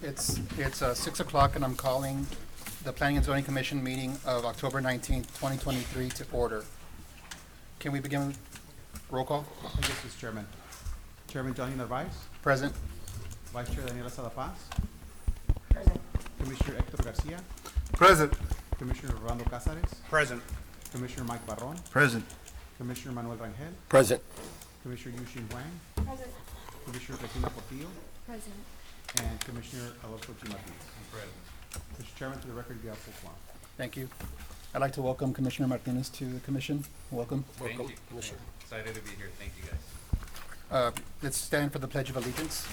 It's 6 o'clock, and I'm calling the Planning and Zoning Commission meeting of October 19th, 2023 to order. Can we begin with roll call? Yes, Mr. Chairman. Chairman Johnny Narvaez, Present. Vice Chair Daniela Sada Paz, Present. Commissioner Hector Garcia, Present. Commissioner Rolando Cázares, Present. Commissioner Mike Barron, Present. Commissioner Manuel Rangel, Present. Commissioner Yushin Wang, Present. Commissioner Cristina Portillo, Present. and Commissioner Alonso G. Martinez. Mr. Chairman, to the record, you have full quorum. Thank you. I'd like to welcome Commissioner Martinez to the commission. Welcome. Thank you. Excited to be here. Thank you, guys. Let's stand for the Pledge of Allegiance.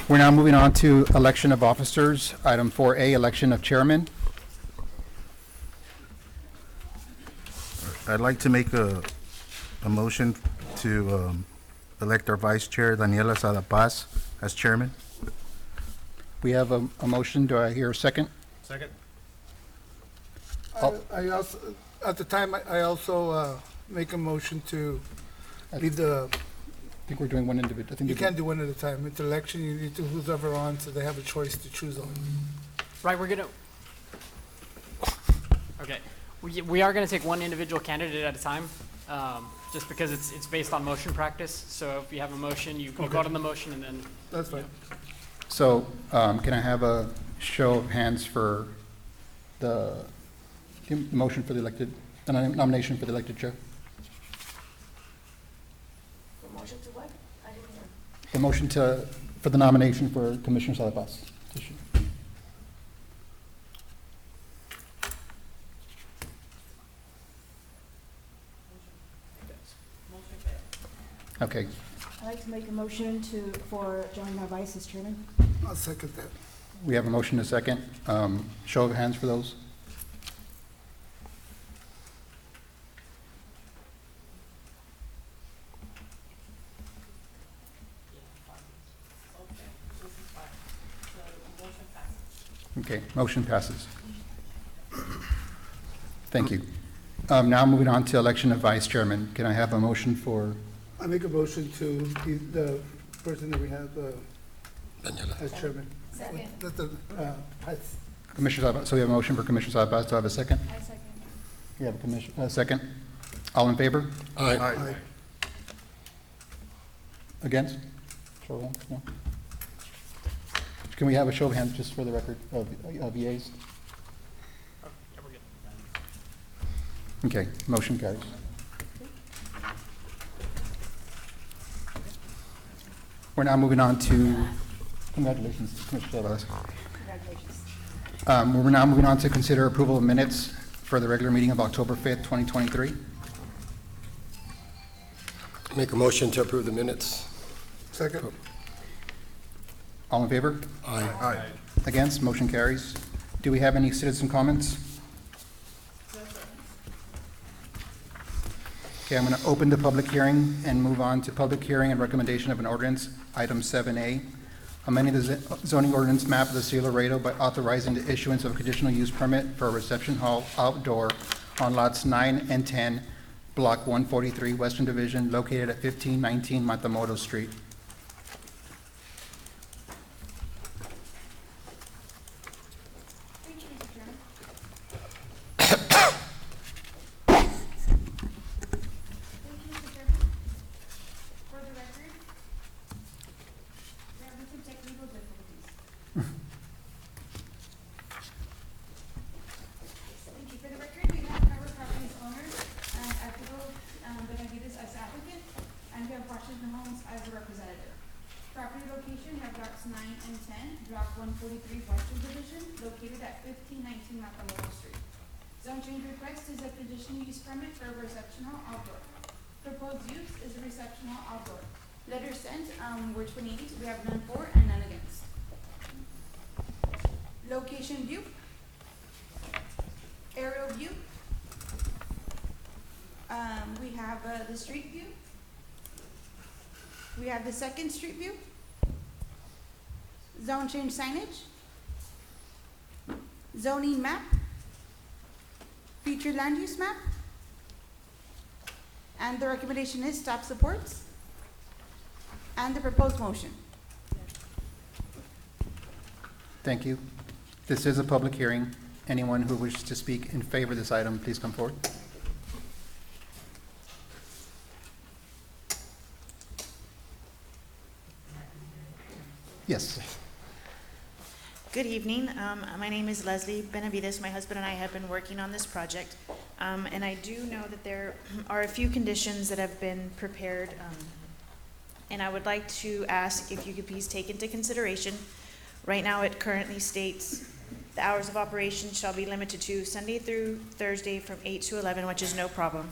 We're now moving on to election of officers. Item 4A, election of chairman. I'd like to make a motion to elect our Vice Chair, Daniela Sada Paz, as chairman. We have a motion. Do I hear a second? Second. I also, at the time, I also make a motion to leave the, I think we're doing one individual. I think you can't do one at a time. It's election, you need to who's ever on, so they have a choice to choose on. Right, we're gonna, okay, we are gonna take one individual candidate at a time, just because it's based on motion practice. So if you have a motion, you Okay. vote on the motion and then, That's fine. So, can I have a show of hands for the motion for the elected, the nomination for the elected chair? Motion to what? I didn't hear. The motion for the nomination for Commissioner Sada Paz. Okay, I'd like to make a motion for Johnny Narvaez as chairman. I'll second that. we have a motion and a second. Show of hands for those. Okay, motion passes. Thank you. Now moving on to election of vice chairman. Can I have a motion for I make a motion to be the person that we have as chairman. Second. That's the, Paz. Commissioner Sada Paz? So we have a motion for Commissioner Sada Paz. Do I have a second? I second. We have a commission, second. All in favor? Aye. Against? Show of hands, no? Can we have a show of hands just for the record of yeas? yeah, we're good. Okay, motion carries. We're now moving on to, congratulations, Commissioner Alvarez. Congratulations. We're now moving on to consider approval of minutes for the regular meeting of October 5th, 2023. Make a motion to approve the minutes. Second. All in favor? Aye. Against? Motion carries. Do we have any citizen comments? Okay, I'm going to open the public hearing and move on to public hearing and recommendation of an ordinance, item 7A, amending the zoning ordinance map of the City of Laredo by authorizing the issuance of a conditional use permit for a reception hall outdoor on lots 9 and 10, block 143, Western Division, located at 1519 Matamoros Street. Thank you, Mr. Chairman. Thank you, Mr. Chairman. For the record, we're having some technical difficulties. Thank you. For the record, we have Carver Properties owner and Equitable Benavides as applicant, and we have Washington Homes as the representative. Property location, we have blocks 9 and 10, block 143 Western Division, located at 1519 Matamoros Street. Zone change request is a conditional use permit for a reception hall outdoor. Proposed use is a reception hall outdoor. Letter sent, were 28, we have none for and none against. Location view. Aerial view. We have the street view. We have the second street view, zone change signage, zoning map, future land use map, and the recommendation is staff supports, and the proposed motion. Thank you. This is a public hearing. Anyone who wishes to speak in favor of this item, please come forward. Yes. Good evening. My name is Leslie Benavides. My husband and I have been working on this project. And I do know that there are a few conditions that have been prepared. And I would like to ask if you could please take into consideration. Right now, it currently states the hours of operation shall be limited to Sunday through Thursday from 8 to 11, which is no problem.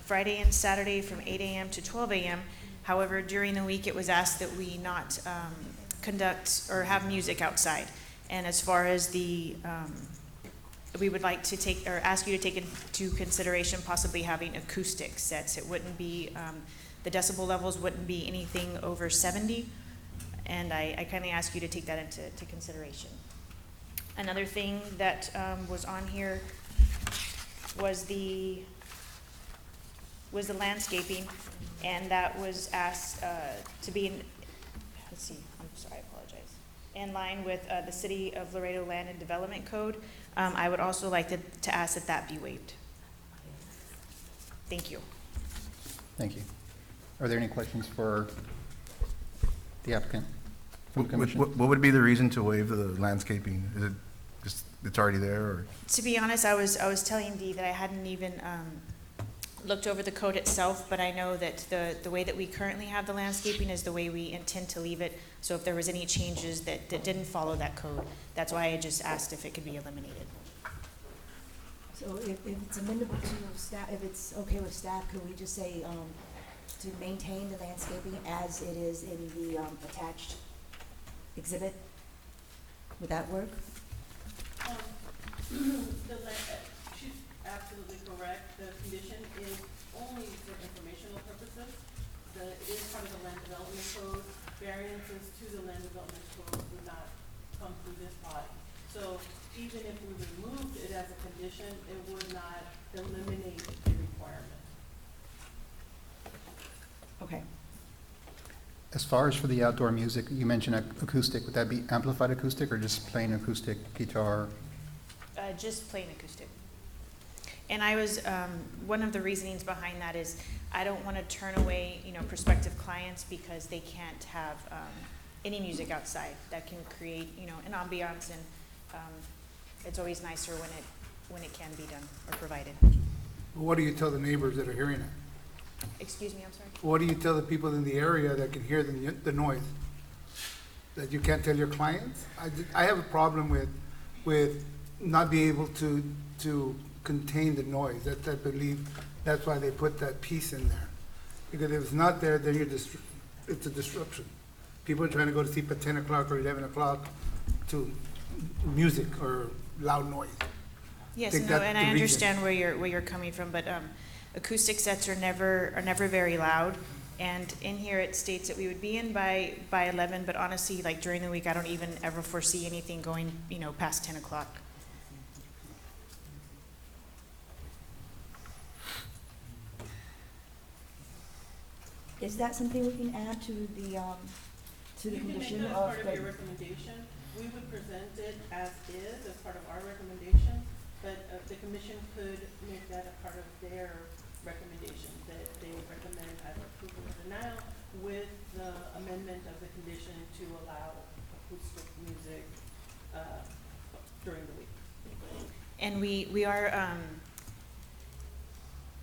Friday and Saturday from 8 a.m. to 12 a.m. However, during the week, it was asked that we not conduct or have music outside. And as far as the, we would like to take, or ask you to take into consideration possibly having acoustic sets. It wouldn't be, the decibel levels wouldn't be anything over 70. And I kindly ask you to take that into consideration. Another thing that was on here was the landscaping, and that was asked to be in, let's see, I'm sorry, I apologize, in line with the City of Laredo Land and Development Code. I would also like to ask that that be waived. Thank you. Thank you. Are there any questions for the applicant from the commission? What would be the reason to waive the landscaping? Is it just, it's already there, or? To be honest, I was telling Dee that I hadn't even looked over the code itself, but I know that the way that we currently have the landscaping is the way we intend to leave it. So if there was any changes that didn't follow that code, that's why I just asked if it could be eliminated. So if it's amenable to staff, if it's okay with staff, could we just say, to maintain the landscaping as it is in the attached exhibit? Would that work? She's absolutely correct. The condition is only for informational purposes. It is part of the land development code. Variances to the land development code would not come through this body. So even if we removed it as a condition, it would not eliminate the requirement. Okay. As far as for the outdoor music, you mentioned acoustic. Would that be amplified acoustic or just plain acoustic guitar? Just plain acoustic. And I was, one of the reasonings behind that is I don't want to turn away, prospective clients because they can't have any music outside that can create, an ambiance, and it's always nicer when it can be done or provided. What do you tell the neighbors that are hearing it? Excuse me, I'm sorry? What do you tell the people in the area that can hear the noise? That you can't tell your clients? I have a problem with not being able to contain the noise. That I believe that's why they put that piece in there. Because if it's not there, then it's a disruption. People are trying to go to sleep at 10 o'clock or 11 o'clock to music or loud noise. Yes, think no, that's and the I reason. understand where you're coming from, but acoustic sets are never very loud. And in here it states that we would be in by 11, but honestly, like during the week, I don't even ever foresee anything going, past 10 o'clock. Is that something we can add to the condition You can make that as of part of your the, recommendation. We would present it as is, as part of our recommendation, but the commission could make that a part of their recommendation, that they would recommend either approval or denial with the amendment of the condition to allow acoustic music during the week. And we are,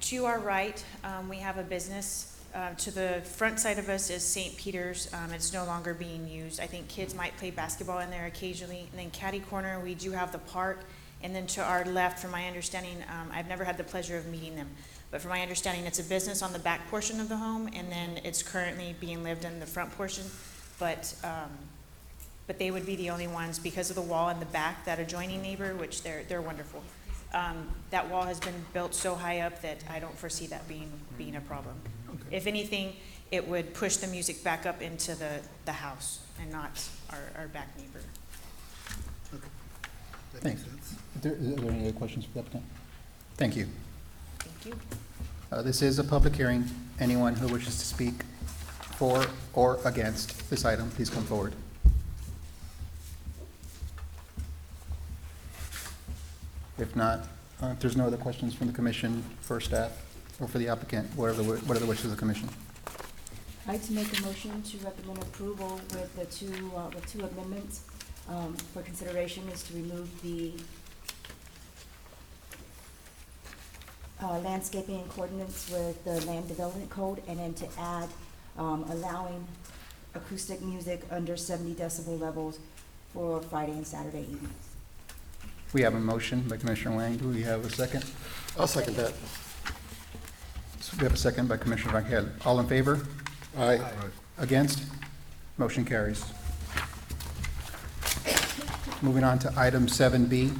to our right, we have a business. To the front side of us is St. Peter's. It's no longer being used. I think kids might play basketball in there occasionally. And then catty corner, we do have the park. And then to our left, from my understanding, I've never had the pleasure of meeting them, but from my understanding, it's a business on the back portion of the home, and then it's currently being lived in the front portion. But they would be the only ones because of the wall in the back, that adjoining neighbor, which they're wonderful. That wall has been built so high up that I don't foresee that being a problem. Okay. If anything, it would push the music back up into the house and not our back neighbor. That makes Thanks. sense. Is there any other questions for the applicant? Thank you. Thank you. This is a public hearing. Anyone who wishes to speak for or against this item, please come forward. If not, if there's no other questions from the commission for staff or for the applicant, what are the wishes of the commission? I'd like to make a motion to recommend approval with the two amendments. For consideration is to remove the landscaping in accordance with the land development code, and then to add allowing acoustic music under 70 decibel levels for Friday and Saturday evenings. We have a motion by Commissioner Wang. Do we have a second? I'll second that. So we have a second by Commissioner Rangel. All in favor? Aye. Against? Motion carries. Moving on to item 7B,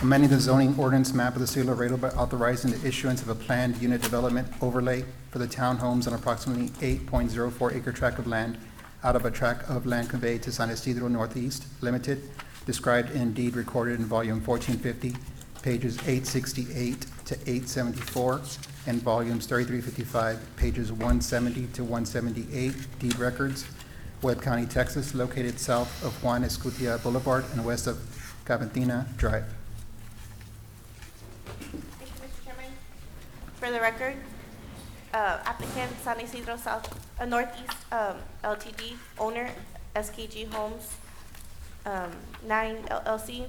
amending the zoning ordinance map of the City of Laredo by authorizing the issuance of a planned unit development overlay for the townhomes on approximately 8.04 acre tract of land out of a tract of land conveyed to San Isidro Northeast Limited, described in deed recorded in volume 1450, pages 868 to 874, and volumes 3355, pages 170 to 178, deed records, Webb County, Texas, located south of Juan Escutia Boulevard and west of Caventina Drive. Thank you, Mr. Chairman. For the record, applicant San Isidro Northeast LTD, owner SKG Homes 9 LLC,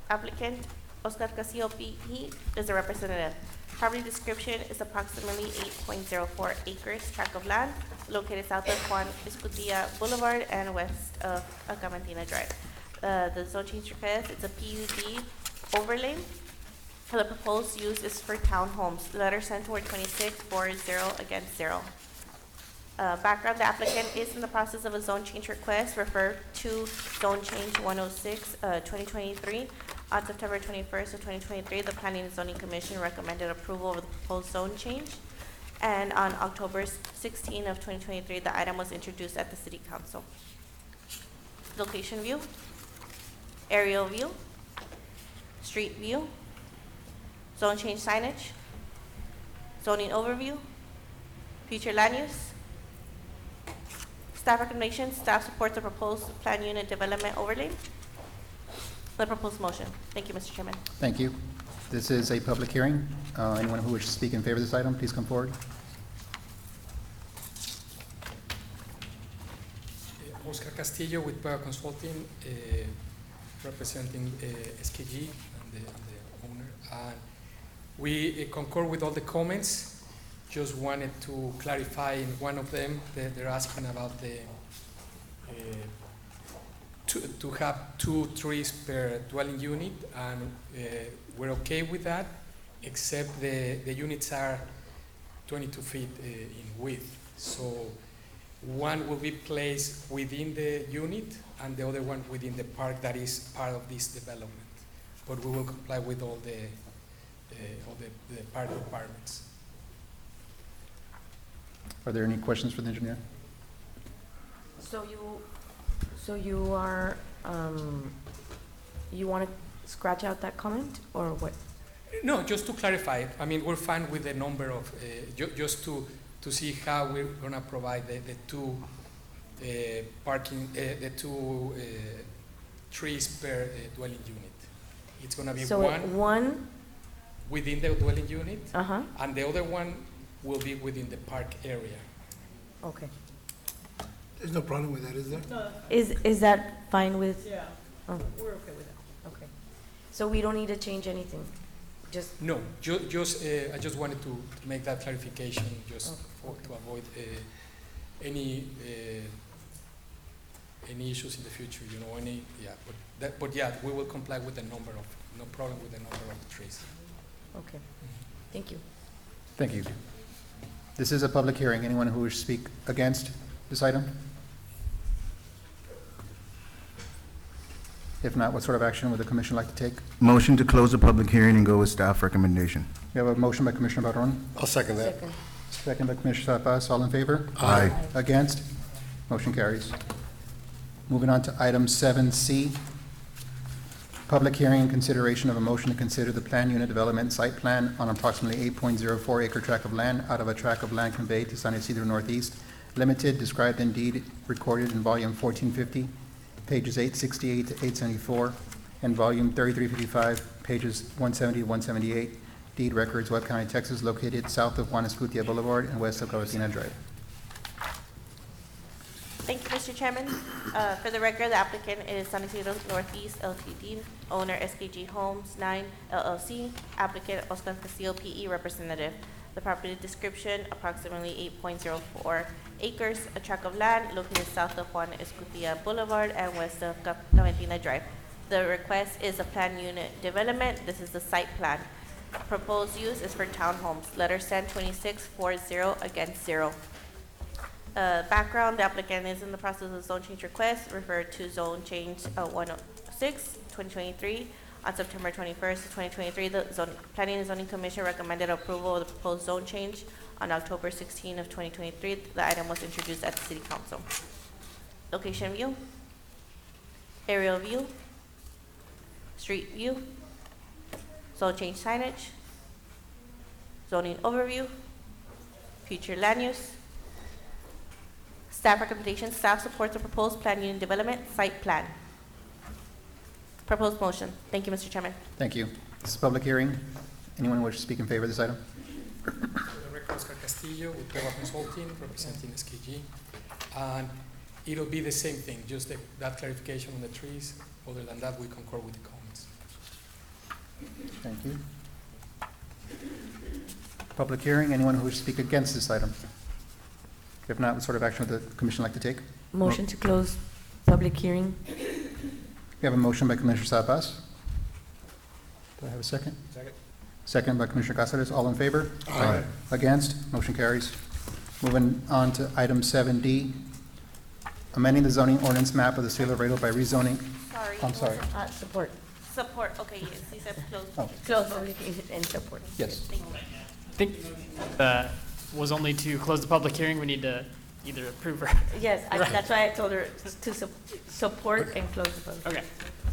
applicant Oscar Castillo P.E. is the representative. Property description is approximately 8.04 acres tract of land located south of Juan Escutia Boulevard and west of Caventina Drive. The zone change request, it's a PUD overlay. The proposed use is for townhomes. Letter sent toward 2640 against 0. Background, the applicant is in the process of a zone change request referred to Zone Change 106, 2023. On September 21st of 2023, the Planning and Zoning Commission recommended approval of the proposed zone change. And on October 16 of 2023, the item was introduced at the City Council. Location view, aerial view, street view, zone change signage, zoning overview, future land use. Staff recommendations, staff supports the proposed plan unit development overlay. The proposed motion. Thank you, Mr. Chairman. Thank you. This is a public hearing. Anyone who wishes to speak in favor of this item, please come forward. Oscar Castillo with Pega Consulting, representing SKG and the owner. And we concur with all the comments. Just wanted to clarify in one of them that they're asking about the to have 2 trees per dwelling unit, and we're okay with that, except the units are 22 feet in width. So one will be placed within the unit and the other one within the park that is part of this development. But we will comply with all the park requirements. Are there any questions for the engineer? So you are, you want to scratch out that comment, or what? No, just to clarify, I mean, we're fine with the number of, just to see how we're gonna provide the 2 parking, the 2 trees per dwelling unit. It's gonna be So one within the dwelling unit, Uh-huh. and the other one will be within the park area. Okay. There's no problem with that, is there? No, Is that fine with? yeah, Oh, we're okay with that. okay. So we don't need to change anything? Just, No, I just wanted to make that clarification, just to avoid any issues in the future, you know, but yeah, we will comply with the number of, no problem with the number of trees. okay. Thank you. Thank you. This is a public hearing. Anyone who wishes to speak against this item? If not, what sort of action would the commission like to take? Motion to close the public hearing and go with staff recommendation. We have a motion by Commissioner Barron, I'll second that. Second. Second by Commissioner Sabas. All in favor? Aye. Against? Motion carries. Moving on to item 7C, public hearing and consideration of a motion to consider the plan unit development site plan on approximately 8.04 acre tract of land out of a tract of land conveyed to San Isidro Northeast Limited, described in deed recorded in volume 1450, pages 868 to 874, and volume 3355, pages 170 to 178, deed records, Webb County, Texas, located south of Juan Escutia Boulevard and west of Cabecina Drive. Thank you, Mr. Chairman. For the record, the applicant is San Isidro Northeast LTD, owner SKG Homes 9 LLC, applicant Oscar Castillo PE, representative. The property description, approximately 8.04 acres, a tract of land located south of Juan Escutia Boulevard and west of Cabecina Drive. The request is a plan unit development. This is the site plan. Proposed use is for townhomes. Letter sent 2640 against 0. Background, the applicant is in the process of zone change request, referred to zone change 106, 2023. On September 21st, 2023, the Planning and Zoning Commission recommended approval of the proposed zone change. On October 16 of 2023, the item was introduced at the City Council. Location view, aerial view, street view, zone change signage, zoning overview, future land use. Staff recommendations, staff supports the proposed plan unit development site plan. Proposed motion. Thank you, Mr. Chairman. Thank you. This is a public hearing. Anyone wish to speak in favor of this item? For the record, Oscar Castillo with Global Consulting, representing SKG. And it'll be the same thing, just that clarification on the trees. Other than that, we concur with the comments. Thank you. Public hearing. Anyone who wishes to speak against this item? If not, what sort of action would the commission like to take? Motion to close public hearing. We have a motion by Commissioner Sabas. Do I have a second? Second. Second by Commissioner Cáceres. All in favor? Aye. Against? Motion carries. Moving on to item 7D, amending the zoning ordinance map of the City of Laredo by rezoning. Sorry. I'm sorry. Support. Support. Okay, yes, he said close. Oh. Close public hearing and support. Yes. Thank you. I think was only to close the public hearing. We need to either approve or. Yes, Right. that's why I told her to support and close the public. Okay.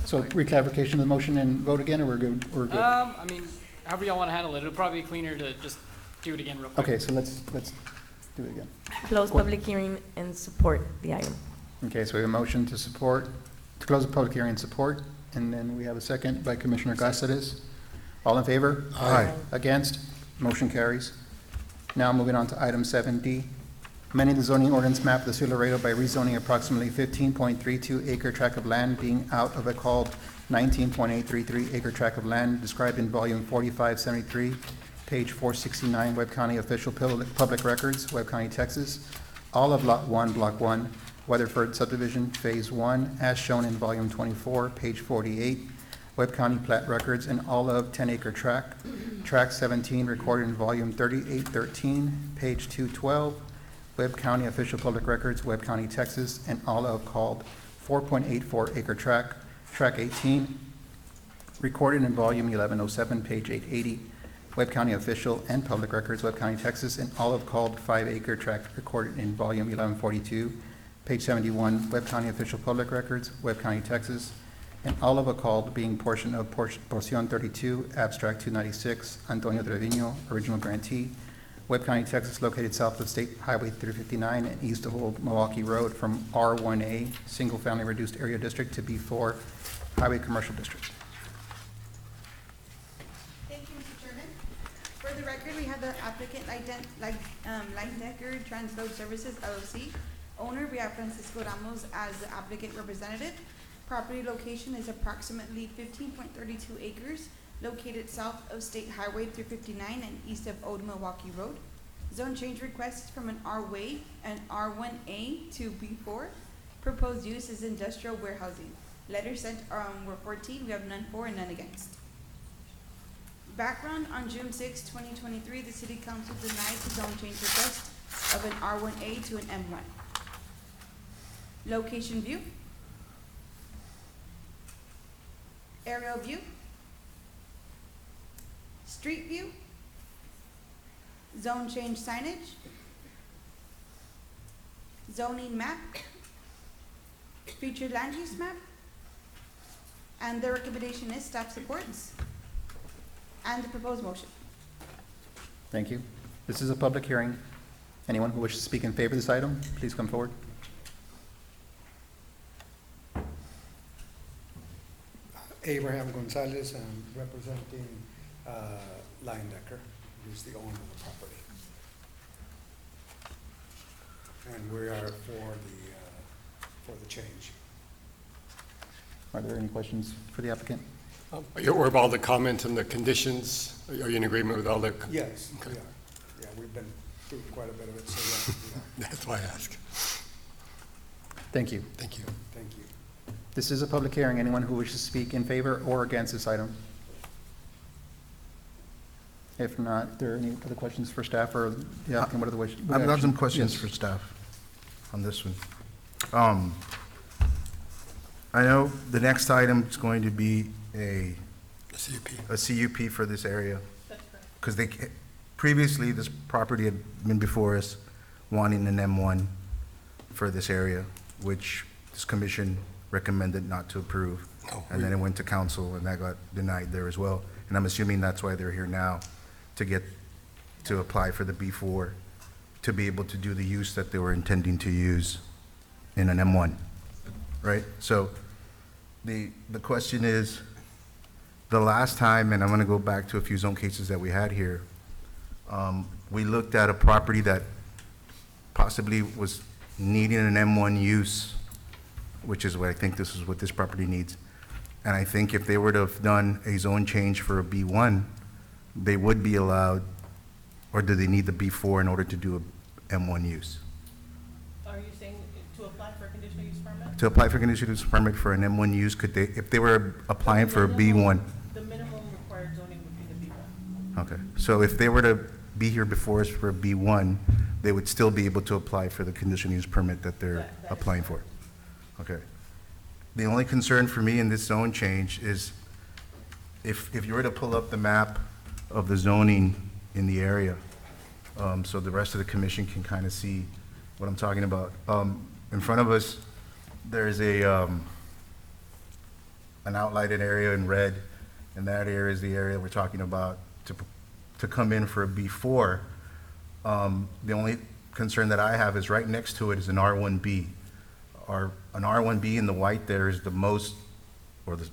So reclarification of the motion and vote again, or we're good? We're good. I mean, however y'all want to handle it. It'll probably be cleaner to just do it again real quick. Okay, so let's do it again. Close public hearing and support the item. Okay, so we have a motion to support, to close the public hearing and support, and then we have a second by Commissioner Cáceres. All in favor? Aye. Against? Motion carries. Now moving on to item 7D, amending the zoning ordinance map of the City of Laredo by rezoning approximately 15.32 acre tract of land being out of a called 19.833 acre tract of land described in volume 4573, page 469, Webb County Official Public Records, Webb County, Texas. All of Lot 1, Block 1, Weatherford Subdivision, Phase 1, as shown in volume 24, page 48, Webb County Plat Records, and all of 10-acre tract. Tract 17 recorded in volume 3813, page 212, Webb County Official Public Records, Webb County, Texas, and all of called 4.84 acre tract. Tract 18 recorded in volume 1107, page 880, Webb County Official and Public Records, Webb County, Texas, and all of called 5-acre tract recorded in volume 1142, page 71, Webb County Official Public Records, Webb County, Texas, and all of a called being portion of Porción 32, Abstract 296, Antonio Trevino, original grantee, Webb County, Texas, located south of State Highway 359 and east of Old Milwaukee Road from R1A, Single Family Reduced Area District, to B4, Highway Commercial District. Thank you, Mr. Chairman. For the record, we have the applicant Linedecker Transload Services LLC. Owner, we have Francisco Ramos as the applicant representative. Property location is approximately 15.32 acres, located south of State Highway 359 and east of Old Milwaukee Road. Zone change request is from an R-Way and R1A to B4. Proposed use is industrial warehousing. Letters sent were 14. We have none for and none against. Background, on June 6, 2023, the City Council denied the zone change request of an R1A to an M1. Location view. Aerial view. Street view. zone change signage, zoning map, future land use map, and the recommendation is staff supports, and the proposed motion. Thank you. This is a public hearing. Anyone who wishes to speak in favor of this item, please come forward. Abraham Gonzalez, I'm representing Leyendecker, who's the owner of the property. And we are for the change. Are there any questions for the applicant? Are you aware of all the comments and the conditions? Are you in agreement with all the? Yes, we Okay. are. Yeah, we've been through quite a bit of it, so yes, we are. That's why I ask. Thank you. Thank you. Thank you. This is a public hearing. Anyone who wishes to speak in favor or against this item? If not, are there any other questions for staff or the applicant? What are the wishes? I've got some questions for staff on this one. I know the next item is going to be a CUP for this area. Because previously, this property had been before us wanting an M1 for this area, which this commission recommended not to approve. And then it went to council, and that got denied there as well. And I'm assuming that's why they're here now, to apply for the B4, to be able to do the use that they were intending to use in an M1, right? So the question is, the last time, and I'm gonna go back to a few zone cases that we had here, we looked at a property that possibly was needing an M1 use, which is what I think this is what this property needs. And I think if they were to have done a zone change for a B1, they would be allowed, or do they need the B4 in order to do a M1 use? Are you saying to apply for a conditional use permit? To apply for conditional use permit for an M1 use, could they, if they were applying for a B1? The minimum required zoning would be the B1. Okay, so if they were to be here before us for a B1, they would still be able to apply for the conditional use permit that they're applying for? Okay. The only concern for me in this zone change is if you were to pull up the map of the zoning in the area, so the rest of the commission can kind of see what I'm talking about. In front of us, there's an outlined area in red, and that area is the area we're talking about to come in for a B4. The only concern that I have is right next to it is an R1B. An R1B in the white there is the most, or the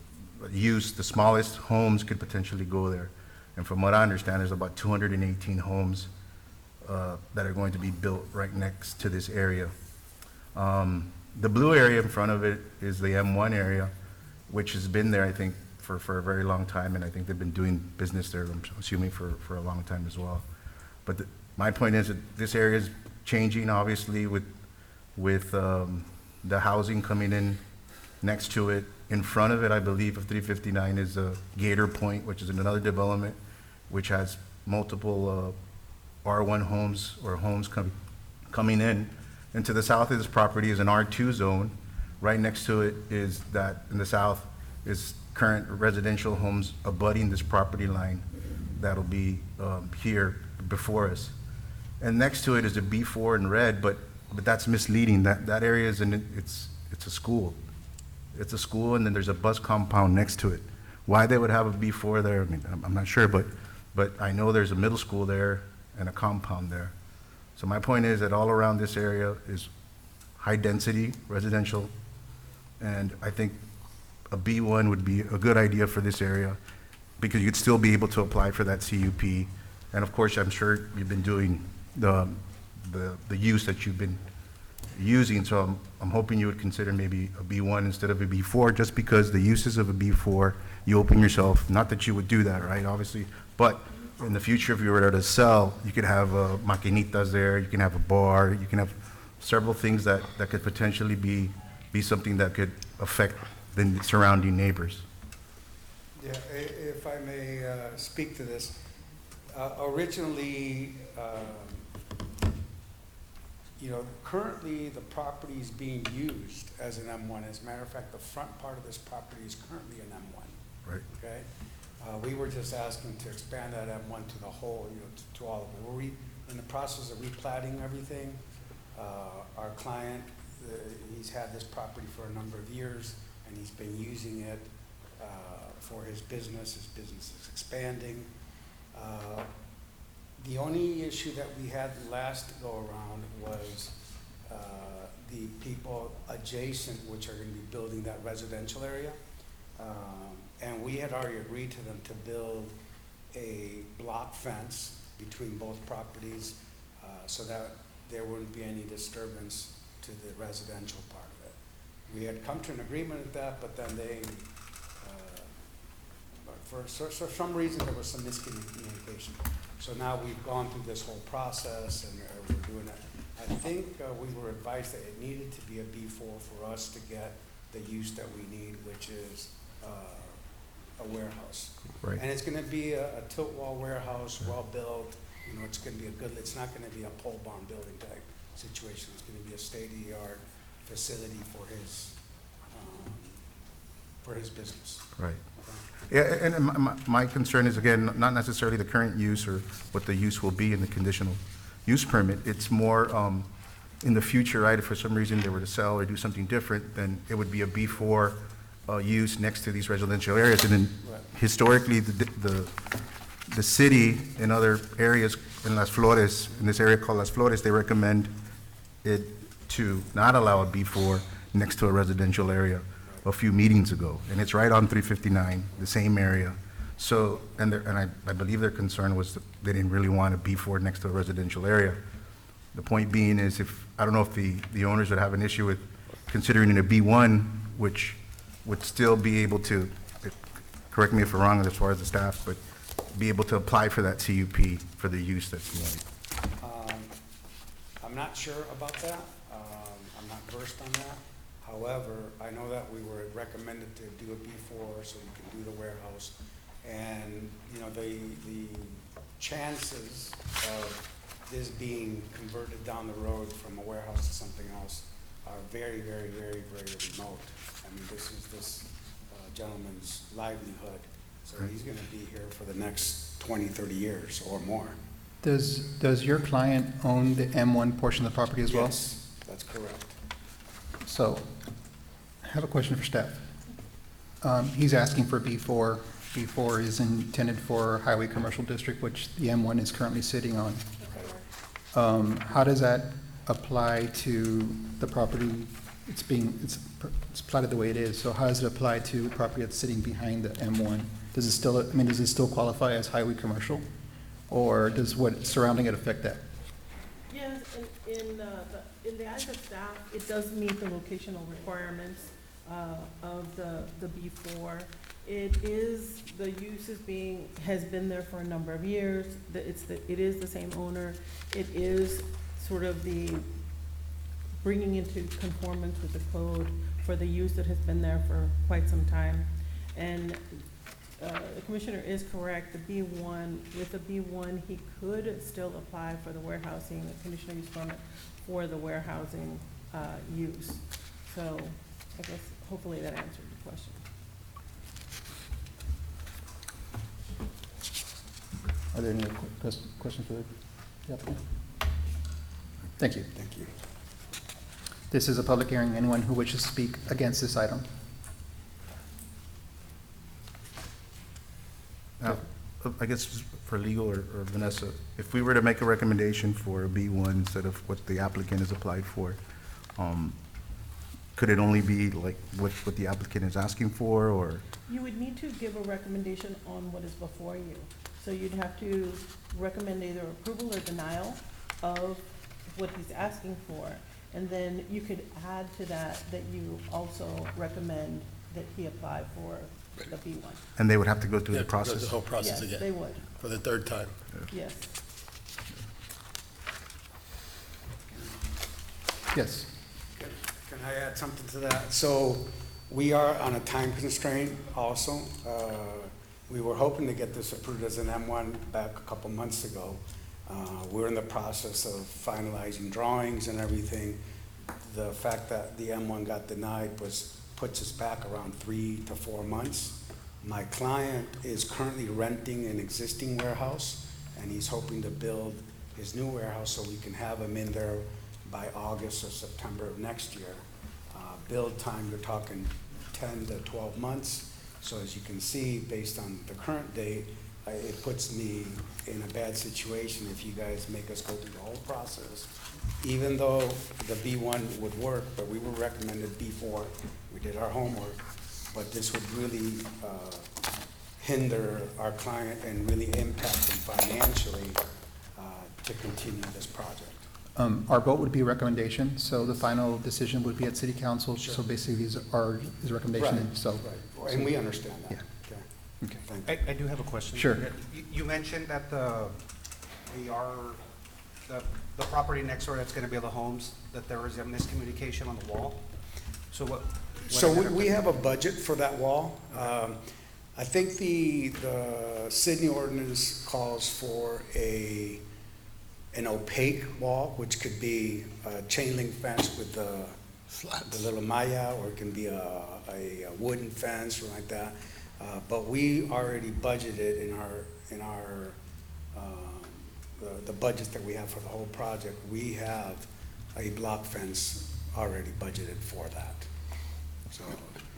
smallest homes could potentially go there. And from what I understand, there's about 218 homes that are going to be built right next to this area. The blue area in front of it is the M1 area, which has been there, I think, for a very long time, and I think they've been doing business there, I'm assuming, for a long time as well. But my point is that this area is changing, obviously, with the housing coming in next to it. In front of it, I believe, of 359 is a Gator Point, which is another development, which has multiple R1 homes or homes coming in. And to the south of this property is an R2 zone. Right next to it is that, in the south, is current residential homes abutting this property line that'll be here before us. And next to it is a B4 in red, but that's misleading. That area is it's a school. It's a school, and then there's a bus compound next to it. Why they would have a B4 there, I mean, I'm not sure, but I know there's a middle school there and a compound there. So my point is that all around this area is high-density residential, and I think a B1 would be a good idea for this area because you'd still be able to apply for that CUP. And of course, I'm sure you've been doing the use that you've been using, so I'm hoping you would consider maybe a B1 instead of a B4, just because the uses of a B4, you open yourself, not that you would do that, right, obviously, but in the future, if you were to sell, you could have maquinitas there, you can have a bar, you can have several things that could potentially be something that could affect the surrounding neighbors. Yeah, if I may speak to this. Originally, currently the property is being used as an M1. As a matter of fact, the front part of this property is currently an M1. Right. Okay? We were just asking to expand that M1 to the whole, to all of it. We're in the process of replatting everything. Our client, he's had this property for a number of years, and he's been using it for his business. His business is expanding. The only issue that we had last go-around was the people adjacent, which are going to be building that residential area. And we had already agreed to them to build a block fence between both properties so that there wouldn't be any disturbance to the residential part of it. We had come to an agreement with that, but then they, for some reason, there was some miscommunication. So now we've gone through this whole process and we're doing it. I think we were advised that it needed to be a B4 for us to get the use that we need, which is a warehouse. Right. And it's gonna be a tilt wall warehouse, well-built. It's gonna be it's not gonna be a pole barn building type situation. It's gonna be a state-of-the-art facility for his business. Right. Yeah, and my concern is, again, not necessarily the current use or what the use will be in the conditional use permit. It's more in the future, right? If for some reason they were to sell or do something different, then it would be a B4 use next to these residential areas. And then historically, the city in other areas in Las Flores, in this area called Las Flores, they recommend it to not allow a B4 next to a residential area a few meetings ago, and it's right on 359, the same area. So, and I believe their concern was that they didn't really want a B4 next to a residential area. The point being is, I don't know if the owners would have an issue with considering it a B1, which would still be able to, correct me if I'm wrong as far as the staff, but be able to apply for that CUP for the use that's needed. I'm not sure about that. I'm not versed on that. However, I know that we were recommended to do a B4 so you can do the warehouse. And, the chances of this being converted down the road from a warehouse to something else are very, very, very, very remote. I mean, this is this gentleman's livelihood. So he's gonna be here for the next 20, 30 years or more. Does your client own the M1 portion of the property as well? Yes, that's correct. So, I have a question for staff. He's asking for B4. B4 is intended for Highway Commercial District, which the M1 is currently sitting on. How does that apply to the property? It's plotted the way it is, so how does it apply to the property that's sitting behind the M1? Does it still qualify as highway commercial? Or does what surrounding it affect that? Yes, in the eyes of staff, it does meet the locational requirements of the B4. It is, the use has been there for a number of years. It is the same owner. It is sort of the bringing into conformance with the code for the use that has been there for quite some time. And the commissioner is correct, the B1, with the B1, he could still apply for the warehousing, the conditional use permit for the warehousing use. So I guess hopefully that answered the question. Are there any other questions for the applicant? Thank you. Thank you. This is a public hearing. Anyone who wishes to speak against this item? Now, I guess for legal or Vanessa, if we were to make a recommendation for a B1 instead of what the applicant has applied for, could it only be like what the applicant is asking for, or? You would need to give a recommendation on what is before you. So you'd have to recommend either approval or denial of what he's asking for. And then you could add to that you also recommend that he apply for the B1. And they would have to go through the Go process? through the whole process again. Yes, they would. For the third time. Yes. Yes. Can I add something to that? So we are on a time constraint also. We were hoping to get this approved as an M1 back a couple months ago. We're in the process of finalizing drawings and everything. The fact that the M1 got denied puts us back around 3 to 4 months. My client is currently renting an existing warehouse, and he's hoping to build his new warehouse so we can have him in there by August or September of next year. Build time, you're talking 10 to 12 months. So as you can see, based on the current date, it puts me in a bad situation if you guys make us go through the whole process. Even though the B1 would work, but we were recommended B4, we did our homework, but this would really hinder our client and really impact him financially to continue this project. Our vote would be recommendation, so the final decision would be at city council. So basically, these are his recommendation, Right, and so. right. And we understand that. Yeah. Okay. Okay. Thank you. I do have a question. Sure. You mentioned that the property next door that's gonna be the homes, that there was a miscommunication on the wall. So what? So we have a budget for that wall. I think the Sydney ordinance calls for an opaque wall, which could be a chain link fence with the little malla, or it can be a wooden fence or like that. But we already budgeted in our the budget that we have for the whole project. We have a block fence already budgeted for that.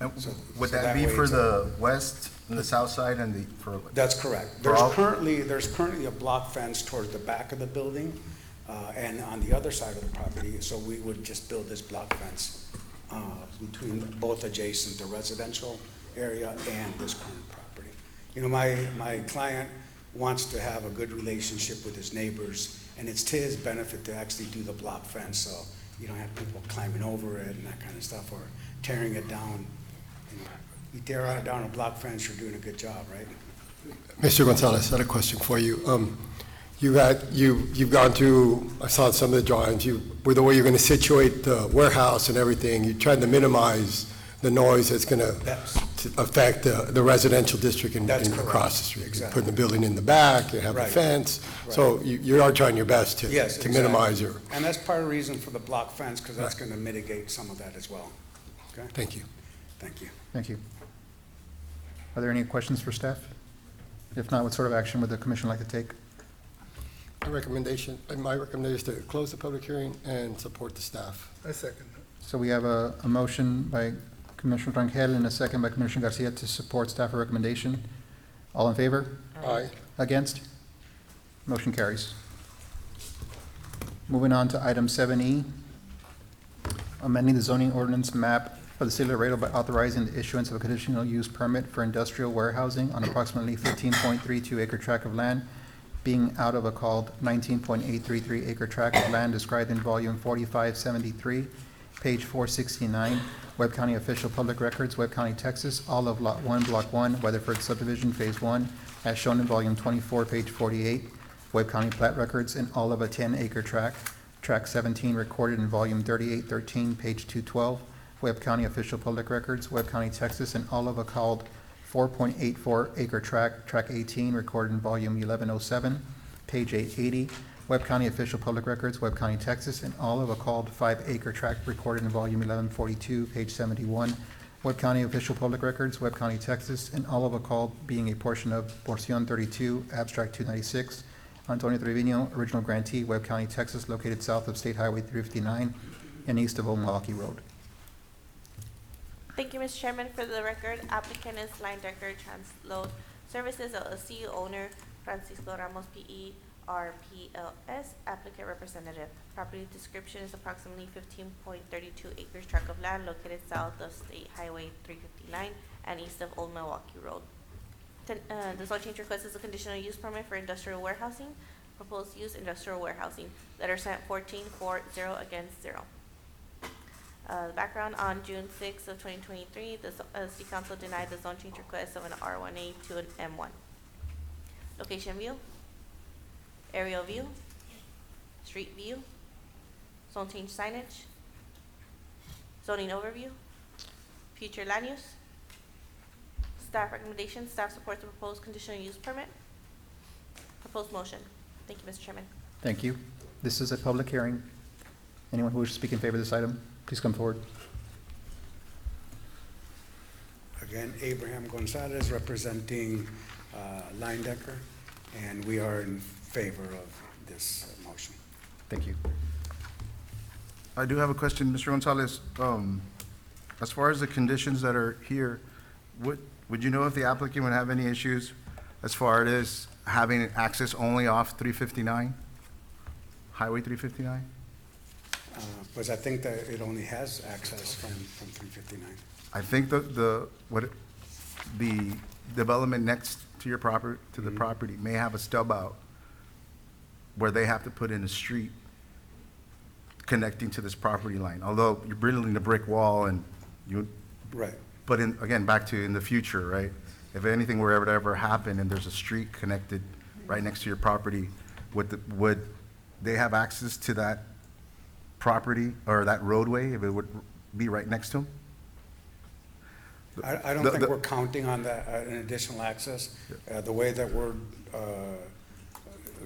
Would so that be way for it's the west and the south side and for? That's correct. For all- There's currently a block fence towards the back of the building, and on the other side of the property, so we would just build this block fence between both adjacent, the residential area and this current property. You know, my client wants to have a good relationship with his neighbors, and it's to his benefit to actually do the block fence, so you don't have people climbing over it and that kind of stuff, or tearing it down. You know, you tear down a block fence, you're doing a good job, right? Mr. Gonzalez, I had a question for you. You've gone through, I saw some of the drawings, with the way you're going to situate the warehouse and everything, you tried to minimize the noise that's going to affect the residential district and That's correct. across the street. Exactly. You're putting the building in the back, you have a Right. fence, Right. so you are trying your best to Yes, to exactly. minimize your, And that's part of the reason for the block fence, because that's going to mitigate some of that as well. Okay? thank you. Thank you. Thank you. Are there any questions for staff? If not, what sort of action would the commission like to take? My recommendation is to close the public hearing and support the staff. I second that. So we have a motion by Commissioner Rangel and a second by Commissioner Garcia to support staff recommendation. All in favor? Aye. Against? Motion carries. Moving on to item 7E, amending the zoning ordinance map of the city of Laredo by authorizing the issuance of a conditional use permit for industrial warehousing on approximately 15.32 acre tract of land, being out of a called 19.833 acre tract of land described in volume 4573, page 469, Webb County Official Public Records, Webb County, Texas, all of Lot 1, Block 1, Weatherford Subdivision, Phase 1, as shown in volume 24, page 48, Webb County Plat Records, and all of a 10-acre tract, tract 17, recorded in volume 3813, page 212, Webb County Official Public Records, Webb County, Texas, and all of a called 4.84 acre tract, tract 18, recorded in volume 1107, page 880, Webb County Official Public Records, Webb County, Texas, and all of a called 5-acre tract recorded in volume 1142, page 71, Webb County Official Public Records, Webb County, Texas, and all of a called being a portion of Porcion 32, Abstract 296, Antonio Trevino, original grantee, Webb County, Texas, located south of State Highway 359 and east of Old Milwaukee Road. Thank you, Mr. Chairman. For the record, applicant is Line Decker Transload Services LLC, owner Francisco Ramos PE, RPLS, applicant representative. Property description is approximately 15.32 acres tract of land located south of State Highway 359 and east of Old Milwaukee Road. The zone change request is a conditional use permit for industrial warehousing. Proposed use industrial warehousing. Letter sent 14-4-0 against 0. Background: on June 6th of 2023, the City Council denied the zone change request of an R1A to an M1. Location view, aerial view, street view, zone change signage, zoning overview, future land use. Staff recommendation: staff supports the proposed conditional use permit. Proposed motion. Thank you, Mr. Chairman. Thank you. This is a public hearing. Anyone who wishes to speak in favor of this item, please come forward. Again, Abraham Gonzalez representing Linedecker, and we are in favor of this motion. Thank you. I do have a question, Mr. Gonzalez. As far as the conditions that are here, would you know if the applicant would have any issues as far as having access only off 359, Highway 359? Because I think that it only has access from 359. I think the development next to your property, to the property, may have a stub out where they have to put in a street connecting to this property line. Although you're building a brick wall and you. Right. But in, again, back to in the future, right? If anything were ever to ever happen and there's a street connected right next to your property, would they have access to that property or that roadway if it would be right next to them? I don't think we're counting on that, an additional access. The way that we're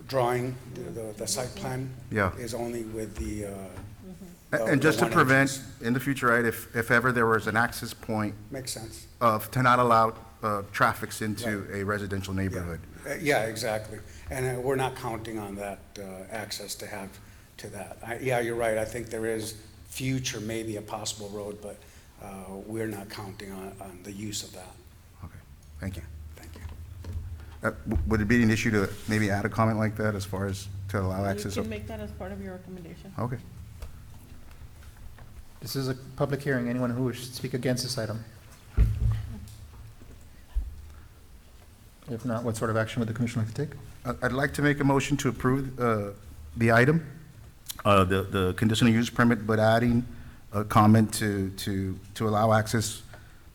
drawing the site plan Yeah. is only with the And just to one prevent, entrance. in the future, right, if ever there was an access point Makes sense. to not allow traffics into a residential neighborhood. Yeah, exactly. And we're not counting on that access to have to that. Yeah, you're right. I think there is future, maybe a possible road, but we're not counting on the use of that. Okay, thank you. Thank you. Would it be an issue to maybe add a comment like that as far as to allow access? You can make that as part of your recommendation. Okay. This is a public hearing. Anyone who wishes to speak against this item? If not, what sort of action would the commission like to take? I'd like to make a motion to approve the item, the conditional use permit, but adding a comment to allow access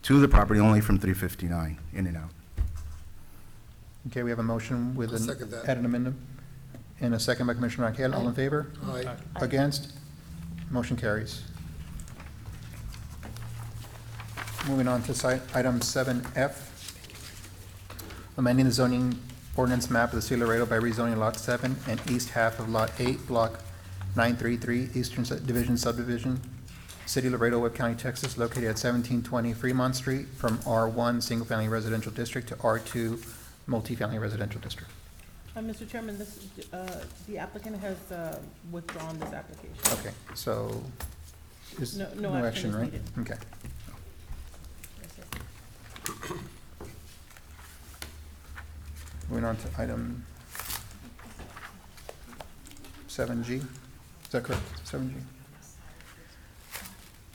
to the property only from 359 in and out. Okay, we have a motion with I'll an second that. added amendment and a second by Commissioner Rangel. All in favor? Aye. Against? Motion carries. Moving on to item 7F, amending the zoning ordinance map of the City of Laredo by rezoning Lot 7 and east half of Lot 8, Block 933, Eastern Division Subdivision, City of Laredo, Webb County, Texas, located at 1720 Fremont Street, from R1 Single Family Residential District to R2 Multifamily Residential District. Mr. Chairman, the applicant has withdrawn this application. Okay, so is No action is right? needed. Okay. Moving on to item 7G. Is that correct? 7G.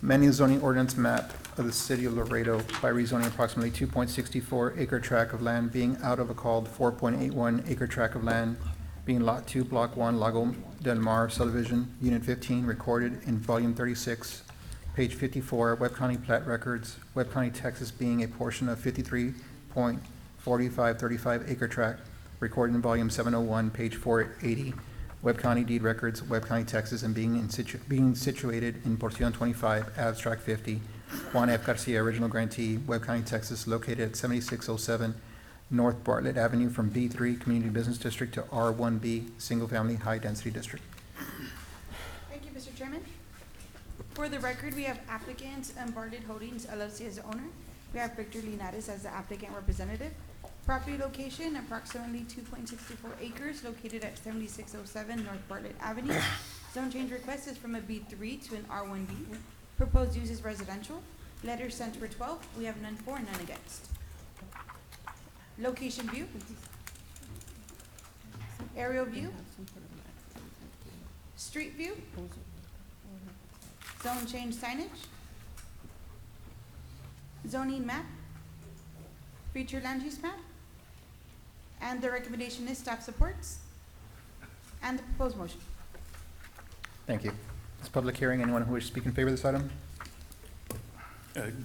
Amending the zoning ordinance map of the City of Laredo by rezoning approximately 2.64 acre tract of land being out of a called 4.81 acre tract of land being Lot 2, Block 1, Lago del Mar subdivision, Unit 15, recorded in Volume 36, page 54, Webb County Plat Records, Webb County, Texas, being a portion of 53.4535 acre tract, recorded in Volume 701, page 480, Webb County Deed Records, Webb County, Texas, and being situated in Porcion 25, Abstract 50, Juan F. Garcia, original grantee, Webb County, Texas, located at 7607 North Bartlett Avenue from B3 Community Business District to R1B Single Family High Density District. Thank you, Mr. Chairman. For the record, we have applicant Bartlett Holdings LLC as the owner. We have Victor Linares as the applicant representative. Property location, approximately 2.64 acres, located at 7607 North Bartlett Avenue. Zone change request is from a B3 to an R1B. Proposed use is residential. Letters sent for 12. We have none for, none against. Location view. Aerial view. Street view. Zone change signage. Zoning map. Future land use map. And the recommendation is staff supports. And the proposed motion. Thank you. This public hearing, anyone who wishes to speak in favor of this item?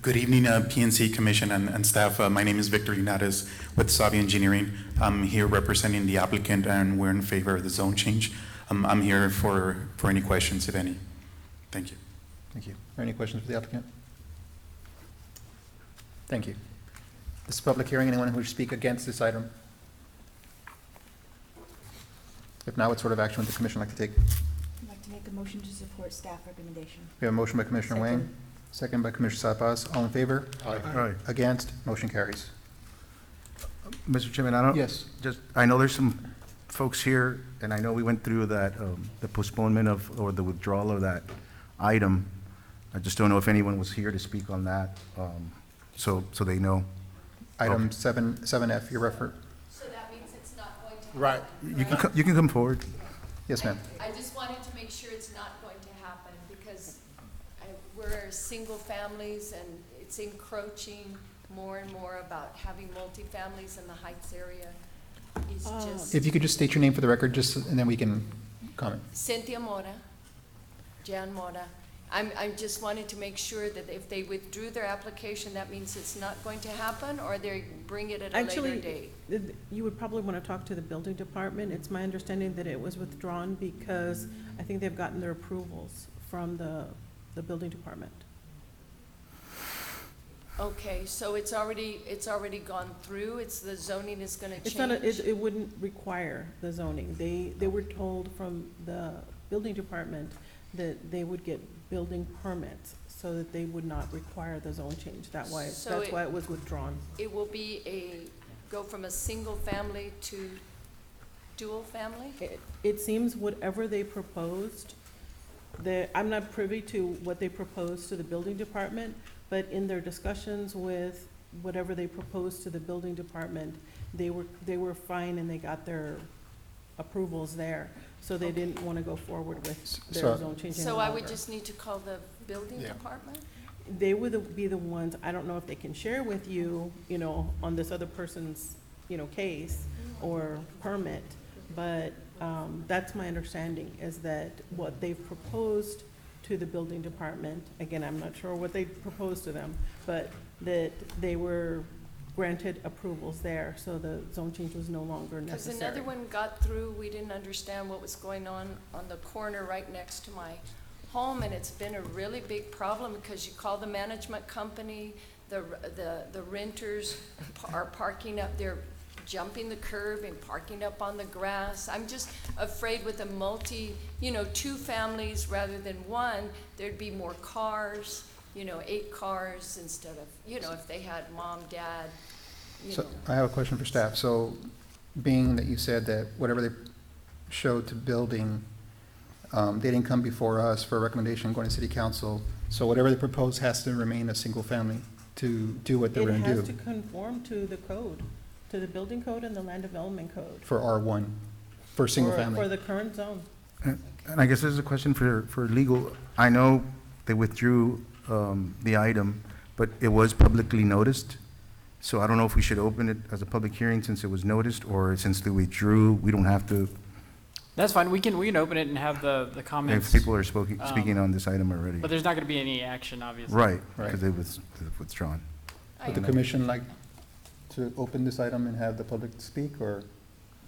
Good evening, PNC Commission and staff. My name is Victor Linares with Savi Engineering. I'm here representing the applicant, and we're in favor of the zone change. I'm here for any questions, if any. Thank you. Thank you. Are there any questions for the applicant? Thank you. This is a public hearing. Anyone who wishes to speak against this item? If not, what sort of action would the commission like to take? I'd like to make a motion to support staff recommendation. We have a motion by Commissioner Wang, Second by Commissioner Sabas. All in favor? Aye. Against? Motion carries. Mr. Chairman, I don't. Yes. Just, I know there's some folks here, and I know we went through that, the postponement of, or the withdrawal of that item. I just don't know if anyone was here to speak on that, so they know. Item 7F, your refer. So that means it's not going to Right. happen. You can come forward. Yes, ma'am. I just wanted to make sure it's not going to happen because we're single families and it's encroaching more and more about having multifamilies in the Heights area. It's just If you could just state your name for the record, just, and then we can comment. Cynthia Mora, Jan Mora. I just wanted to make sure that if they withdrew their application, that means it's not going to happen, or they bring it at a later date? Actually, you would probably want to talk to the building department. It's my understanding that it was withdrawn because I think they've gotten their approvals from the building department. Okay, so it's already gone through, the zoning is gonna change? It's not, it wouldn't require the zoning. They were told from the building department that they would get building permits so that they would not require the zone change. That's why it was withdrawn. It will be go from a single family to dual family? It seems whatever they proposed, I'm not privy to what they proposed to the building department, but in their discussions with whatever they proposed to the building department, they were fine and they got their approvals there. So they didn't want to go forward with their zone change any So I would longer. just need to call the building department? They would be the ones, I don't know if they can share with you, on this other person's, case or permit, but that's my understanding, is that what they've proposed to the building department, again, I'm not sure what they proposed to them, but that they were granted approvals there, so the zone change was no longer necessary. Because another one got through, we didn't understand what was going on the corner right next to my home, and it's been a really big problem because you call the management company, the renters are parking up there, jumping the curb and parking up on the grass. I'm just afraid with a two families rather than one, there'd be more cars, 8 cars instead of, if they had mom, dad, So I have a question for staff. So being that you said that whatever they showed to building, they didn't come before us for a recommendation going to city council, so whatever they propose has to remain a single family to do what they're going to do? It has to conform to the code, to the building code and the land development code. For R1, for single family? For the current zone. And I guess this is a question for legal. I know they withdrew the item, but it was publicly noticed. So I don't know if we should open it as a public hearing since it was noticed, or since they withdrew, we don't have to, That's fine. We can open it and have the comments. if people are speaking on this item already. But there's not going to be any action, obviously. Right, Right. because they've withdrawn. Would the commission like to open this item and have the public speak, or?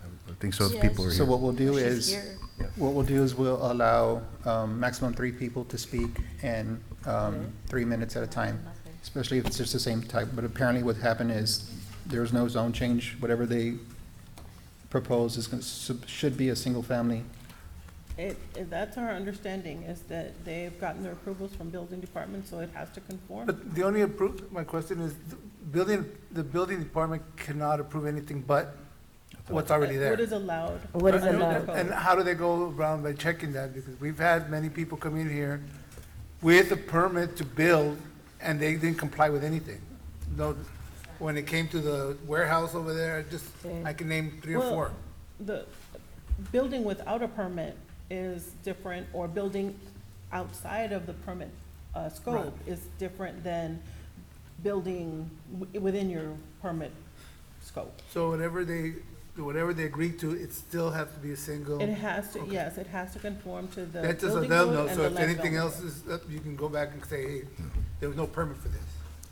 I think so, if people are here. So what we'll do She's is, here. we'll allow maximum 3 people to speak and 3 minutes at a time, especially if it's just the same type. But apparently what happened is there's no zone change. Whatever they propose should be a single family. That's our understanding, is that they've gotten their approvals from building department, so it has to conform. But the only my question is, the building department cannot approve anything but what's already there. What is allowed? What is under the allowed? code. And how do they go around by checking that? Because we've had many people come in here with a permit to build, and they didn't comply with anything. No, when it came to the warehouse over there, I can name 3 or Well, 4. The building without a permit is different, or building outside of the permit scope is different than building within your permit scope. So whatever they agree to, it still has to be a single. It has to, yes, it has to conform to the That's just a building they'll code know, and so the if land anything development else is, you can go back and say, hey, there was no permit for this,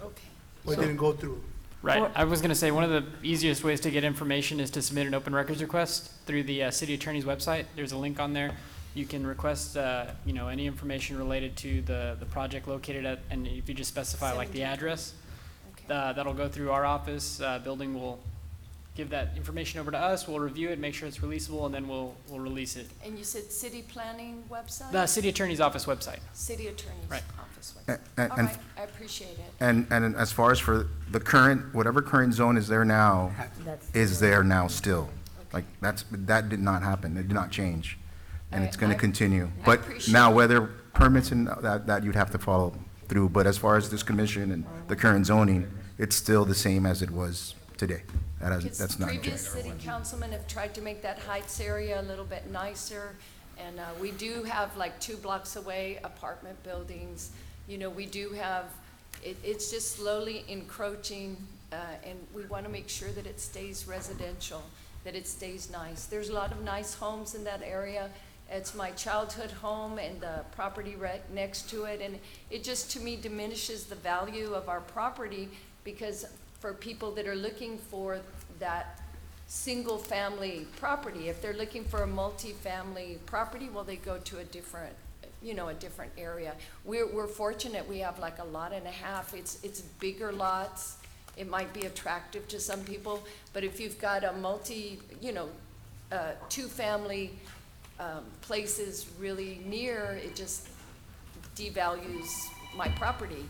Okay. or it didn't go through. Right. I was going to say, one of the easiest ways to get information is to submit an open records request through the city attorney's website. There's a link on there. You can request, any information related to the project located at, and if you just specify like the address, that'll go through our office. Building will give that information over to us. We'll review it, make sure it's releasable, and then we'll release it. And you said city planning website? The city attorney's office website. City attorney's Right. office. this way. And- All and- right, I appreciate it. And as far as for the current, whatever current zone is there now, is there now still. Like, that did not happen, it did not change, and it's gonna continue. But appreciate now, it. whether permits and that you'd have to follow through, but as far as this commission and the current zoning, it's still the same as it was today. That's not Previous changed. city councilmen have tried to make that Heights area a little bit nicer, and we do have like 2 blocks away apartment buildings. You know, we do have, it's just slowly encroaching, and we want to make sure that it stays residential, that it stays nice. There's a lot of nice homes in that area. It's my childhood home and the property right next to it, and it just, to me, diminishes the value of our property, because for people that are looking for that single-family property, if they're looking for a multi-family property, well, they go to a different, you know, a different area. We're fortunate, we have like a lot and a half. It's bigger lots. It might be attractive to some people, but if you've got a multi, you know, 2-family places really near, it just devalues my property,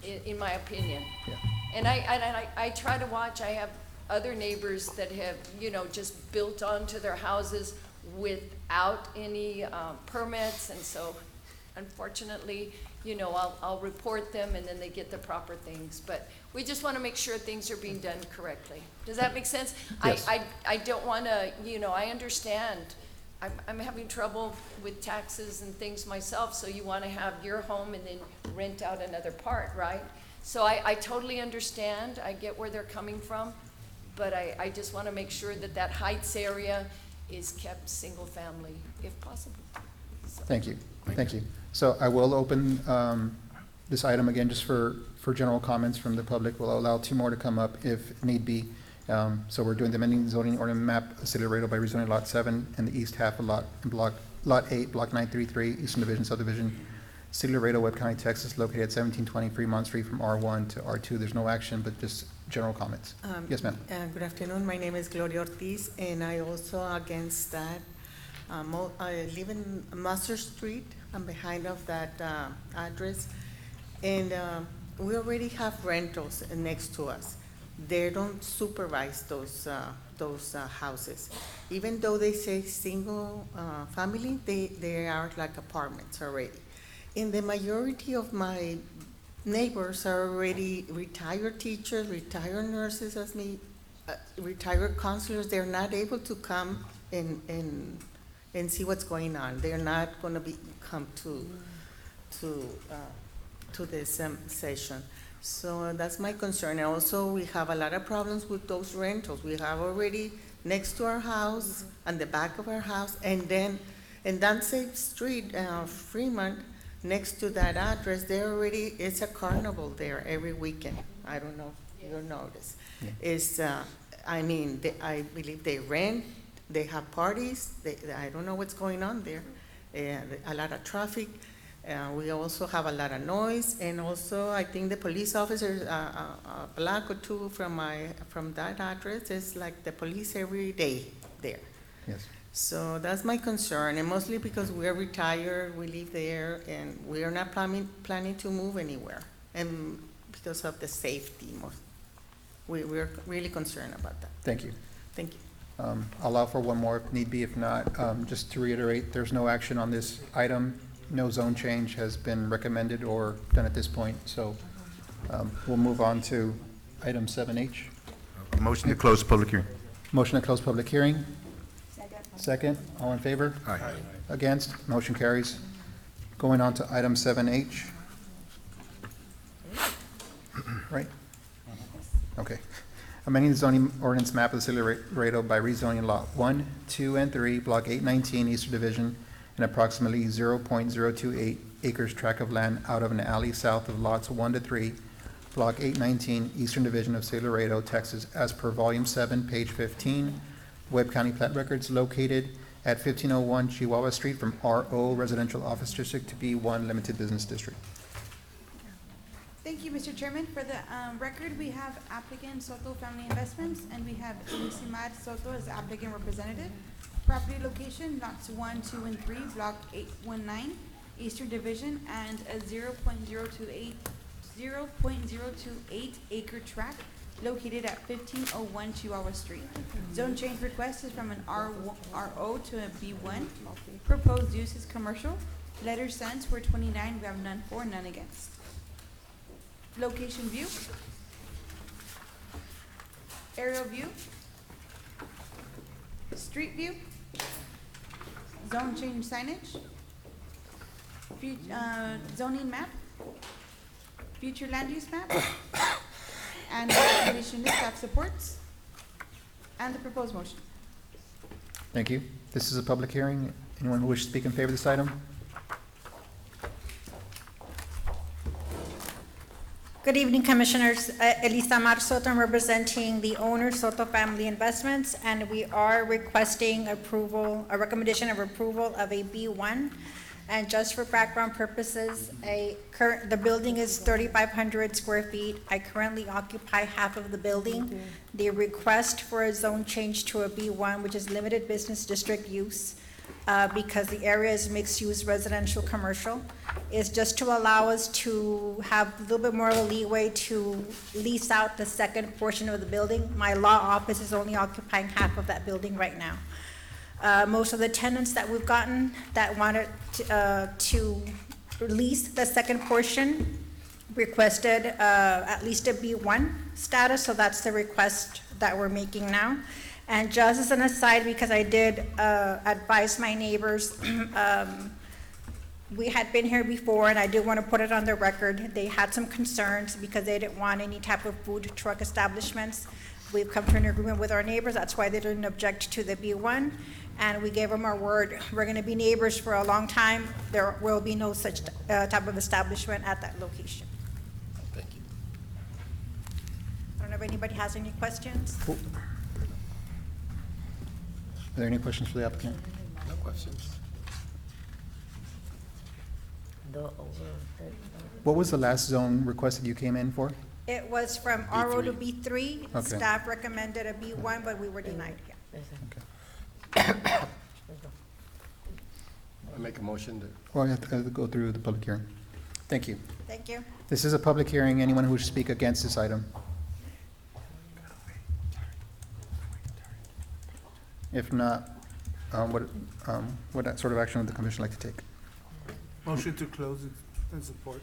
in my opinion. Yeah. And I try to watch, I have other neighbors that have, you know, just built onto their houses without any permits, and so unfortunately, you know, I'll report them and then they get the proper things. But we just want to make sure things are being done correctly. Does that make sense? Yes. I don't want to, you know, I understand. I'm having trouble with taxes and things myself, so you want to have your home and then rent out another part, right? So I totally understand. I get where they're coming from, but I just want to make sure that that Heights area is kept single family if possible. So. Thank you, thank you. So I will open this item again just for general comments from the public. We'll allow 2 more to come up if need be. So we're doing the amending zoning ordinance map of City of Laredo by rezoning Lot 7 and the east half of Lot 8, Block 933, Eastern Division Subdivision, City of Laredo, Webb County, Texas, located at 1720 Fremont Street from R1 to R2. There's no action, but just general comments. Yes, ma'am. Good afternoon. My name is Gloria Ortiz, and I also against that. I live in Master Street. I'm behind of that address, and we already have rentals next to us. They don't supervise those houses, even though they say single family. They are like apartments already. And the majority of my neighbors are already retired teachers, retired nurses as me, retired counselors. They're not able to come and see what's going on. They're not going to come to this session. So that's my concern. And also, we have a lot of problems with those rentals. We have already next to our house, on the back of our house, and then in Dante Street, Fremont, next to that address, it's a carnival there every weekend. I don't know if you notice. Yeah. It's, I believe they rent, they have parties, I don't know what's going on there. A lot of traffic. We also have a lot of noise, and also I think the police officers, a block or 2 from that address, is like the police every day there. Yes. So that's my concern, and mostly because we're retired, we live there, and we are not planning to move anywhere, and because of the safety, we're really concerned about that. Thank you. Thank you. I'll allow for 1 more if need be. If not, just to reiterate, there's no action on this item. No zone change has been recommended or done at this point, so we'll move on to item 7H. Motion to close public hearing. Motion to close public hearing. Second. Second, all in favor? Aye. Against? Motion carries. Going on to item 7H. Right? Okay. Amending the zoning ordinance map of the City of Laredo by rezoning Lot 1, 2, and 3, Block 819, Eastern Division, and approximately 0.028 acres tract of land out of an alley south of lots 1 to 3, Block 819, Eastern Division of City of Laredo, Texas, as per Volume 7, page 15, Webb County Plat Records, located at 1501 Chihuahua Street from RO Residential Office District to B1 Limited Business District. Thank you, Mr. Chairman. For the record, we have applicant Soto Family Investments, and we have Simad Soto as applicant representative. Property location, lots 1, 2, and 3, block 819, Eastern Division, and a 0.028 acre tract located at 1501 Chihuahua Street. Zone change request is from an RO to a B1. Proposed use is commercial. Letters sent were 29. We have none for, none against. Location view. Aerial view. Street view. Zone change signage. Zoning map. Future land use map. And the recommendation is staff supports. And the proposed motion. Thank you. This is a public hearing. Anyone who wishes to speak in favor of this item? Good evening, Commissioners. Elisa Mar Soto, I'm representing the owner, Soto Family Investments, and we are requesting approval, a recommendation of approval of a B1. And just for background purposes, the building is 3,500 square feet. I currently occupy half of the building. The request for a zone change to a B1, which is limited business district use, because the area is mixed-use residential commercial, is just to allow us to have a little bit more of a leeway to lease out the second portion of the building. My law office is only occupying half of that building right now. Most of the tenants that we've gotten that wanted to lease the second portion requested at least a B1 status, so that's the request that we're making now. And just as an aside, because I did advise my neighbors, we had been here before, and I do want to put it on the record. They had some concerns because they didn't want any type of food truck establishments. We've come to an agreement with our neighbors. That's why they didn't object to the B1. And we gave them our word. We're going to be neighbors for a long time. There will be no such type of establishment at that location. Thank you. I don't know if anybody has any questions. Are there any questions for the applicant? No questions. What was the last zone request that you came in for? It was from RO to B3. Okay. Staff recommended a B1, but we were denied. Yeah. I make a motion that. Well, I have to go through the public hearing. Thank you. Thank you. This is a public hearing. Anyone who wishes to speak against this item? If not, what sort of action would the commission like to take? Motion to close it and support.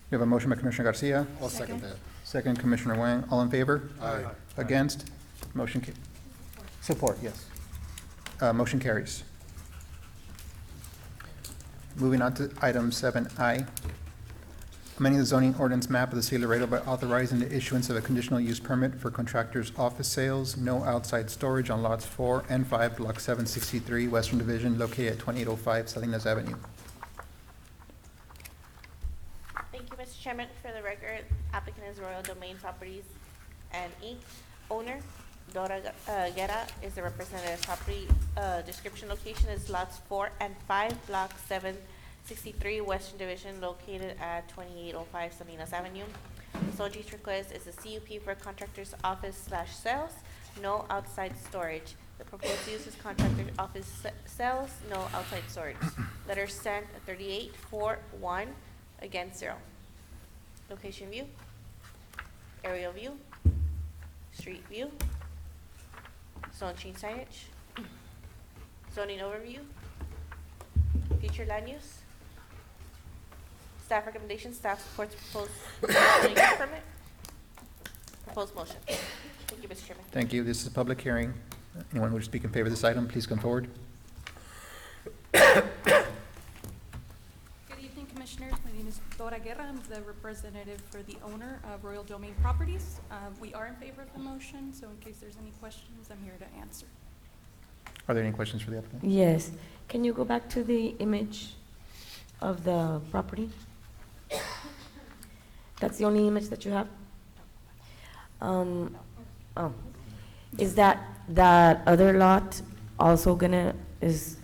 We have a motion by Commissioner Garcia. I'll second that. Second, Commissioner Wang. All in favor? Aye. Against? Motion support, yes. Motion carries. Moving on to item 7I. Amending the zoning ordinance map of the city of Laredo by authorizing the issuance of a conditional use permit for contractors' office sales, no outside storage on lots 4 and 5, block 763, Western Division, located at 2805 Salinas Avenue. Thank you, Mr. Chairman. For the record, applicant is Royal Domain Properties and Inc. Owner, Dora Guerra is the representative. Property description location is lots 4 and 5, block 763, Western Division, located at 2805 Salinas Avenue. The sole use request is a CUP for contractor's office / sales, no outside storage. The proposed use is contractor office sales, no outside storage. Letter sent 3841, against 0. Location view, aerial view, street view, zone change signage, zoning overview, future land use, staff recommendation, staff supports proposed zoning use permit, proposed motion. Thank you, Mr. Chairman. Thank you. This is a public hearing. Anyone who would speak in favor of this item, please come forward. Good evening, Commissioners. My name is Dora Guerra. I'm the representative for the owner of Royal Domain Properties. We are in favor of the motion, so in case there's any questions, I'm here to answer. Are there any questions for the applicant? Yes. Can you go back to the image of the property? That's the only image that you have? Is that other lot also is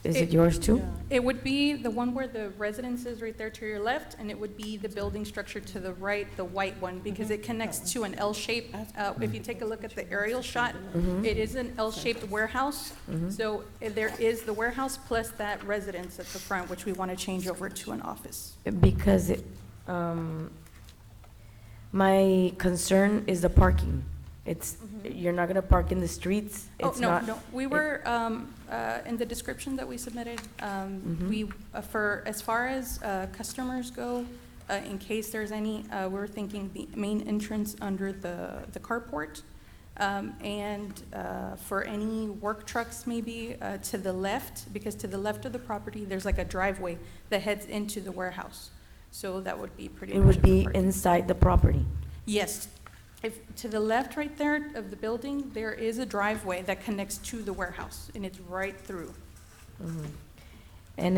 Is it yours too? It would be the one where the residence is right there to your left, and it would be the building structure to the right, the white one, because it connects to an L shape. If you take a look at the aerial shot, it is an L-shaped warehouse. So there is the warehouse plus that residence at the front, which we want to change over to an office. Because my concern is the parking. It's, you're not gonna park in the streets. Oh, It's no, not. no, we were, in the description that we submitted, we, for, as far as customers go, in case there's any, we're thinking the main entrance under the carport. And for any work trucks maybe to the left, because to the left of the property, there's like a driveway that heads into the warehouse. So that would be pretty It much would it for be parking. inside the property. Yes. If, to the left right there of the building, there is a driveway that connects to the warehouse, and it's right through. And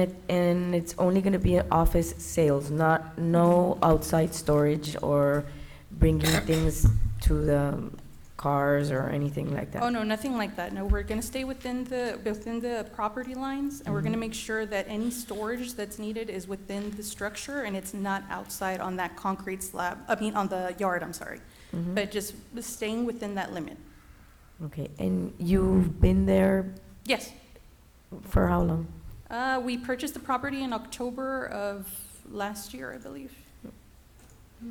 it's only gonna be office sales, no outside storage or bringing things to the cars or anything like that. Oh, no, nothing like that. No, we're gonna stay within the property lines, and we're gonna make sure that any storage that's needed is within the structure, and it's not outside on that concrete slab, on the yard, I'm sorry. But just staying within that limit. Okay, and you've been there Yes. for how long? We purchased the property in October of last year, I believe.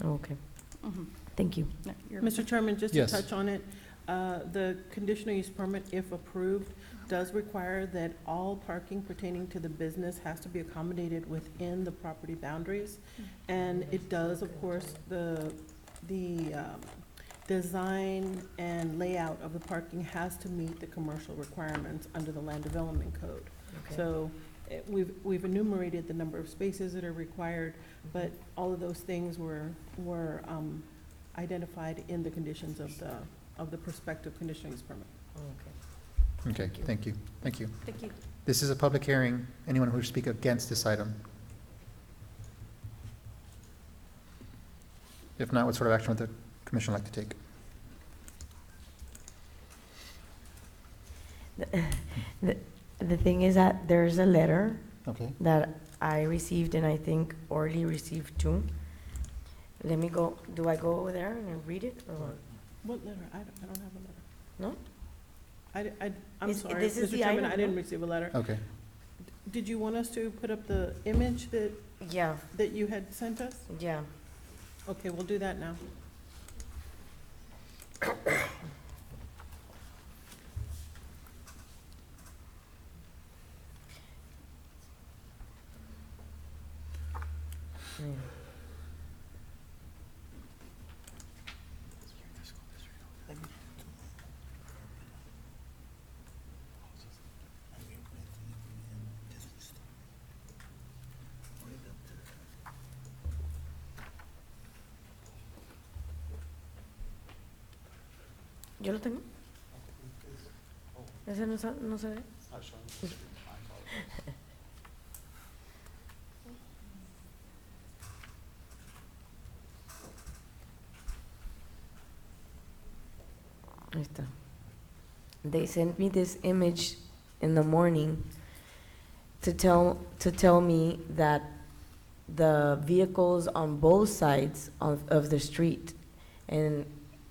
Okay, Mhm. thank you. No, you're- Mr. Chairman, just to Yes. touch on it, the conditional use permit, if approved, does require that all parking pertaining to the business has to be accommodated within the property boundaries. And it does, of course, the design and layout of the parking has to meet the commercial requirements under the Land Development Code. Okay. So we've enumerated the number of spaces that are required, but all of those things were identified in the conditions of the prospective conditional use permit. Okay, thank you. Thank you. Thank you. This is a public hearing. Anyone who would speak against this item? If not, what sort of action would the commission like to take? The thing is that there's a letter Okay. that I received and I think Orly received too. Let me go, do I go over there and read it or what? What letter? I don't have a letter. No? I'm Is- sorry, this is Mr. the Chairman, item, I didn't no? receive a letter. Okay. Did you want us to put up the image Yeah, that you had sent us? yeah. Okay, we'll do that now. ¿Yo lo tengo? ¿Ese no se ve? Ahí está. They sent me this image in the morning to tell me that the vehicles on both sides of the street, and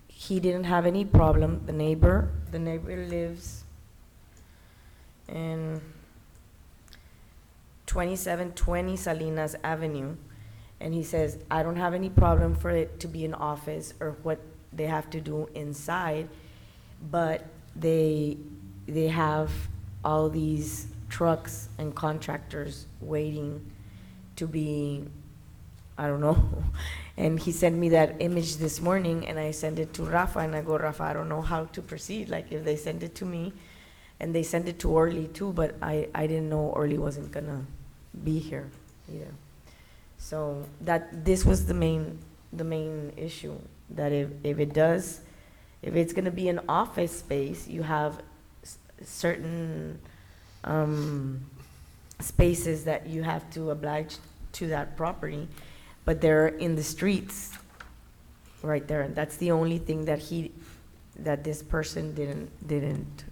he didn't have any problem. The neighbor lives in 2720 Salinas Avenue, and he says, I don't have any problem for it to be an office or what they have to do inside, but they have all these trucks and contractors waiting to be, I don't know. And he sent me that image this morning, and I sent it to Rafa, and I go, Rafa, I don't know how to proceed, like if they send it to me, and they sent it to Orly too, but I didn't know Orly wasn't gonna be here either. So this was the main issue, that if it's gonna be an office space, you have certain spaces that you have to oblige to that property, but they're in the streets right there. That's the only thing that this person didn't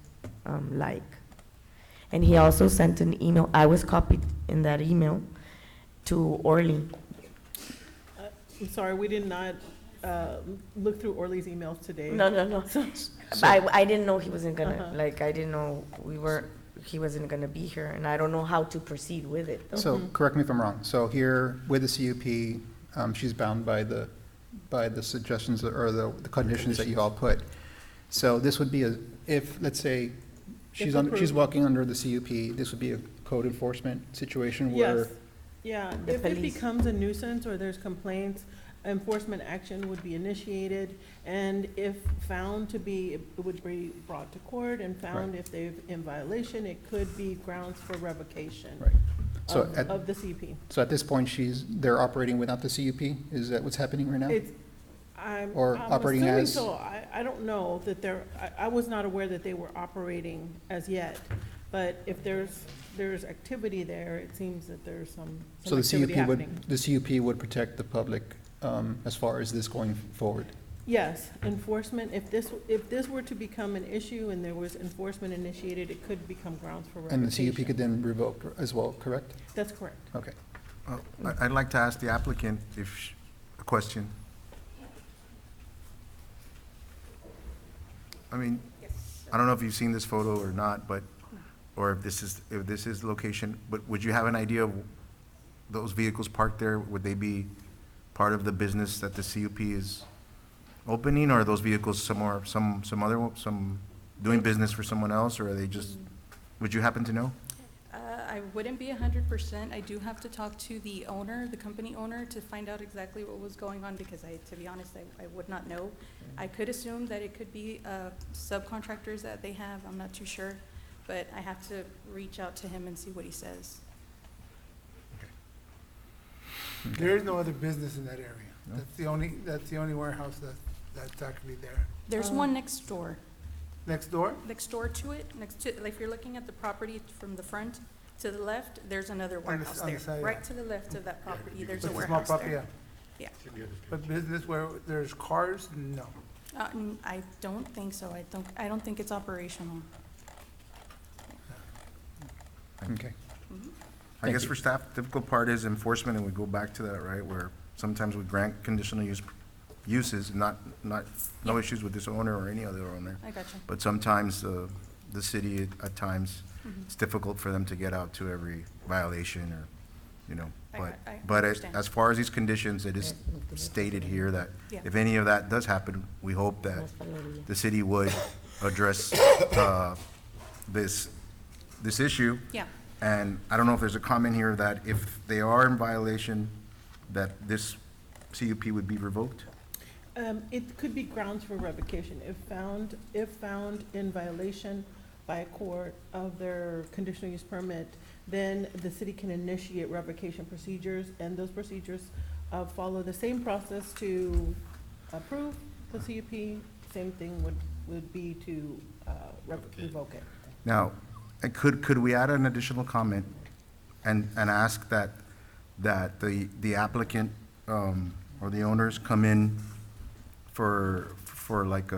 like. And he also sent an email, I was copied in that email, to Orly. I'm sorry, we did not look through Orly's emails today. No. So- I didn't know he wasn't gonna, Uh-huh. like, I didn't know he wasn't gonna be here, and I don't know how to proceed with it, though. So, correct me if I'm wrong. So here, with the CUP, she's bound by the suggestions or the conditions that you all put. So this would be if, let's say, she's approved. walking under the CUP, this would be a code enforcement situation where. Yes, yeah, The if it police. becomes a nuisance or there's complaints, enforcement action would be initiated, and if found to be, it would be brought to court, and found Right. if they're in violation, it could be grounds for revocation Right. So of the CUP. So at this point, they're operating without the CUP? Is that what's happening right now? I'm operating assuming as- so. I don't know that I was not aware that they were operating as yet, but if there's activity there, it seems that there's some So the activity CUP happening. would protect the public as far as this going forward? Yes, enforcement, if this were to become an issue and there was enforcement initiated, it could become grounds for And revocation. the CUP could then revoke as well, correct? That's correct. Okay. I'd like to ask the applicant a question. I mean, I don't know if you've seen this photo or not, but, or if this is location, but would you have an idea of those vehicles parked there? Would they be part of the business that the CUP is opening, or are those vehicles somewhere, some doing business for someone else, or are they just, would you happen to know? I wouldn't be 100%. I do have to talk to the owner, the company owner, to find out exactly what was going on, because to be honest, I would not know. I could assume that it could be subcontractors that they have. I'm not too sure, but I have to reach out to him and see what he says. There is no other business in that area. No? That's the only warehouse that's actually there. There's one next door. Next door? Next door to it, like if you're looking at the property from the front to the left, there's another warehouse on the there. side, Right yeah. to the left of that property, there's It's a small warehouse property, there. yeah. Yeah. But business where there's cars, no. I don't think so. I don't think it's operational. Okay. I guess for staff, the difficult part is enforcement, and we go back to that, right, where sometimes we grant conditional uses, no issues with this owner or any other owner. I gotcha. But sometimes, the city, at times, Mhm. it's difficult for them to get out to every violation or, I but understand. as far as these conditions, it is stated here that Yeah. if any of that does happen, we hope that the city would address, this issue. Yeah. And I don't know if there's a comment here that if they are in violation, that this CUP would be revoked? It could be grounds for revocation. If found in violation by a court of their conditional use permit, then the city can initiate revocation procedures, and those procedures follow the same process to approve the CUP. Same thing would be to revoke it. Now, could we add an additional comment and ask that the applicant, or the owners come in for like,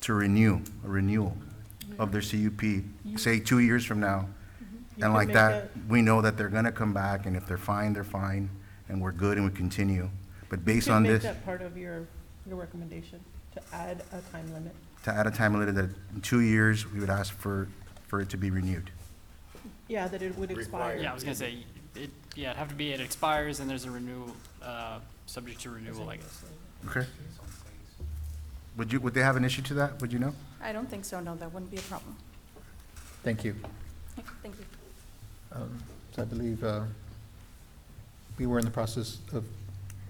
to a renewal of their CUP, say 2 years from now? You And can like make that, we know that they're gonna come back, and if they're fine, they're fine, and we're good and we continue. But based on You this, can make that part of your recommendation, to add a time limit. to add a time limit that in 2 years, we would ask for it to be renewed. Yeah, that it would expire. Yeah, I was gonna say, it'd have to be, it expires and there's a renewal, subject to renewal, I guess. Okay. Would they have an issue to that? Would you know? I don't think so, no, that wouldn't be a problem. Thank you. Thank you. So I believe we were in the process of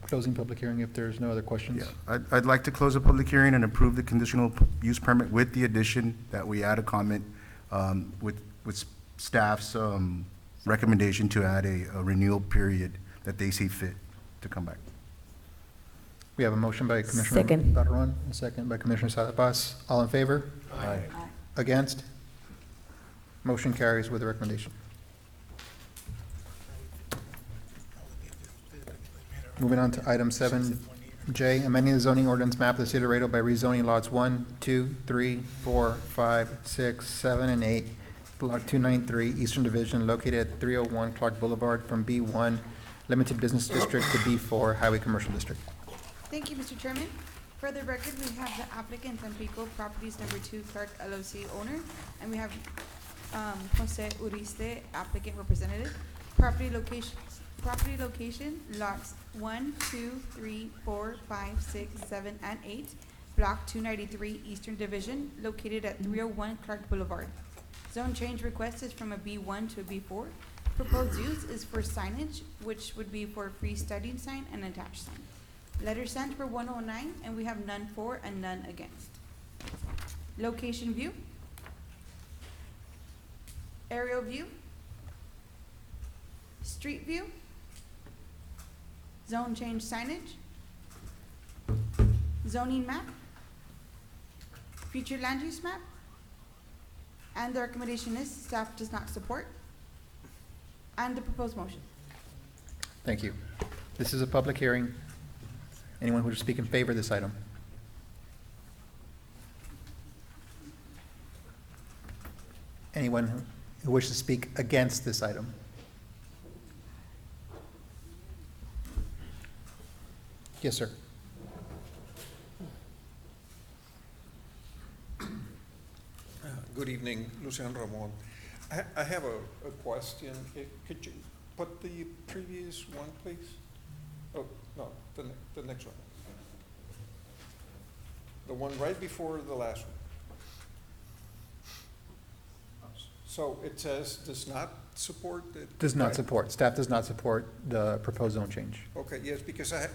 closing public hearing if there's no other questions. Yeah, I'd like to close the public hearing and approve the conditional use permit with the addition that we add a comment with staff's recommendation to add a renewal period that they see fit to come back. We have a motion by Commissioner Second. Barron, and second by Commissioner Salinas. All in favor? Aye. Against? Motion carries with the recommendation. Moving on to item 7 J, amending the zoning ordinance map of the city of Laredo by rezoning lots 1, 2, 3, 4, 5, 6, 7, and 8, Block 293, Eastern Division, located at 301 Clark Boulevard, from B1 Limited Business District to B4 Highway Commercial District. Thank you, Mr. Chairman. For the record, we have the applicant Tampico Properties Number 2 Clark LLC owner, and we have Jose Uriste, applicant representative. Property location, lots 1, 2, 3, 4, 5, 6, 7, and 8, Block 293, Eastern Division, located at 301 Clark Boulevard. Zone change request is from a B1 to a B4. Proposed use is for signage, which would be for a freestanding sign and attached sign. Letter sent for 109, and we have none for and none against. Location view. Aerial view. Street view. Zone change signage. Zoning map. Future land use map. And the recommendation is staff does not support. And the proposed motion. Thank you. This is a public hearing. Anyone who would speak in favor of this item? Anyone who wishes to speak against this item? Yes, sir. Good evening, Lucian Ramon. I have a question. Could you put the previous one, please? Oh, no, the next one. The one right before the last one. So it says does not support it? Does not right? support. Staff does not support the proposed zone change. Okay, yes, because I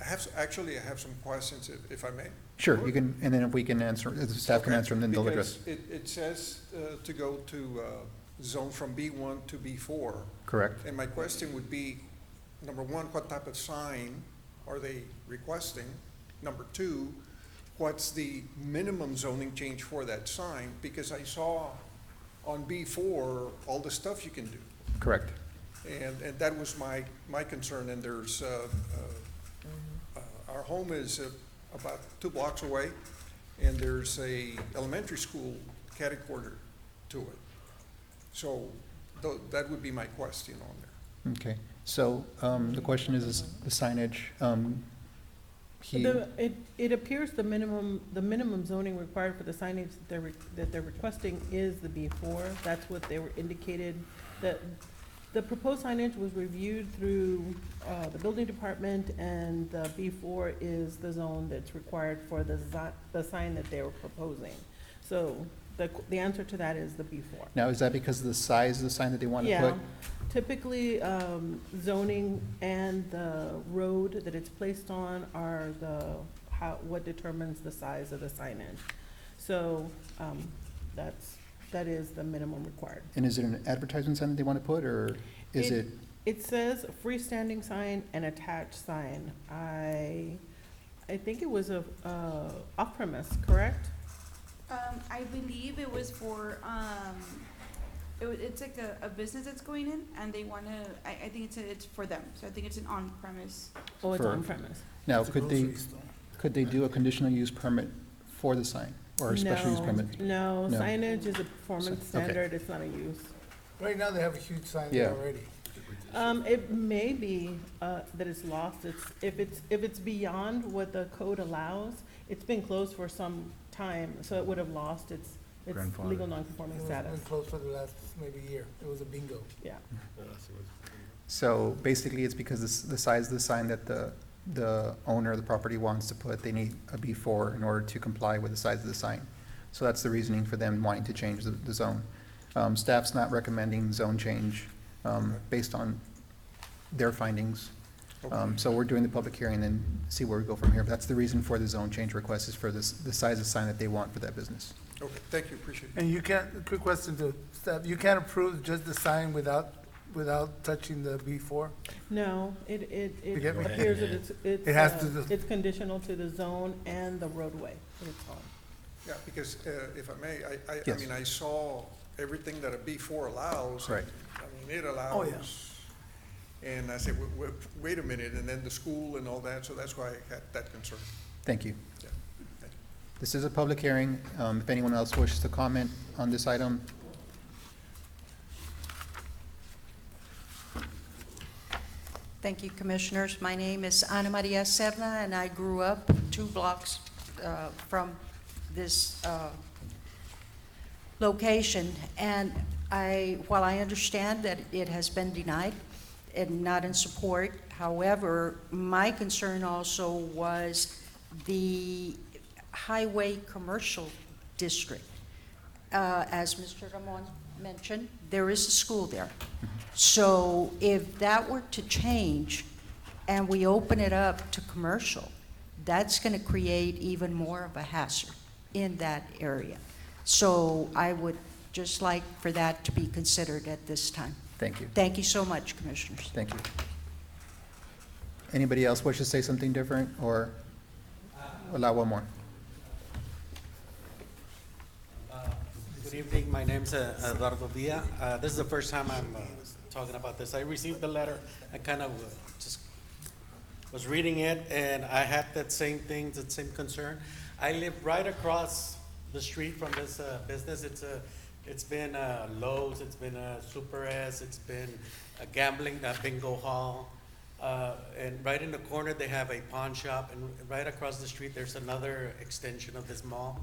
have, actually I have some questions if I may. Sure, you can, and then if we can answer, if the staff can Okay, answer them, then they'll address. Because it says to go to zone from B1 to B4. Correct. And my question would be, number one, what type of sign are they requesting? Number two, what's the minimum zoning change for that sign? Because I saw on B4 all the stuff you can do. Correct. And that was my concern, and there's, our home is about 2 blocks away, and there's a elementary school catty-corner to it. So that would be my question on there. Okay, so the question is the signage. It appears the minimum zoning required for the signage that they're requesting is the B4. That's what they were indicated. The proposed signage was reviewed through the building department, and the B4 is the zone that's required for the sign that they were proposing. So the answer to that is the B4. Now, is that because of the size of the sign that they want to put? Yeah, typically, zoning and the road that it's placed on are what determines the size of the signage. So, that is the minimum required. And is it an advertisement sign that they want to put, or is it? It says freestanding sign and attached sign. I think it was off-premise, correct? I believe it was for, it's like a business that's going in, and they want to, I think it's for them, so I think it's an on-premise. Oh, it's For- on-premise. Now, could they do a conditional use permit for the sign, or a special use permit? No, No. signage is a performance So- okay. standard, it's not a use. Right now, they have a huge sign Yeah. there already. It may be, that it's lost, if it's beyond what the code allows, it's been closed for some time, so it would have lost its Grandfather. legal non-conforming It was status. been closed for the last maybe year. It was a bingo. Yeah. So basically, it's because the size of the sign that the owner of the property wants to put, they need a B4 in order to comply with the size of the sign. So that's the reasoning for them wanting to change the zone. Staff's not recommending zone change based on their findings. So we're doing the public hearing and then see where we go from here. But that's the reason for the zone change request, is for the size of sign that they want for that business. Okay, thank you, appreciate it. And you can't, quick question to staff, you can't approve just the sign without touching the B4? No, it You get me? appears that It has to it's conditional to the zone and the roadway that it's on. Yeah, because if I may, I Yes. mean, I saw everything that a B4 allows. Right. I mean, it allows And I said, wait a minute, and then the school and all that, so that's why I had that concern. Thank you. Yeah. This is a public hearing. If anyone else wishes to comment on this item, Thank you, Commissioners. My name is Ana Maria Serna, and I grew up 2 blocks from this location. And while I understand that it has been denied and not in support, however, my concern also was the highway commercial district. As Mr. Ramon mentioned, there is a school there. So if that were to change and we open it up to commercial, that's going to create even more of a hazard in that area. So I would just like for that to be considered at this time. thank you. Thank you so much, Commissioners. Thank you. Anybody else wish to say something different or allow one more? Good evening, my name's Eduardo Villa. This is the first time I'm talking about this. I received the letter, I kind of just was reading it, and I had that same thing, that same concern. I live right across the street from this business. It's been Lowe's, it's been a Super S, it's been a gambling, bingo hall. And right in the corner, they have a pawn shop, and right across the street, there's another extension of this mall.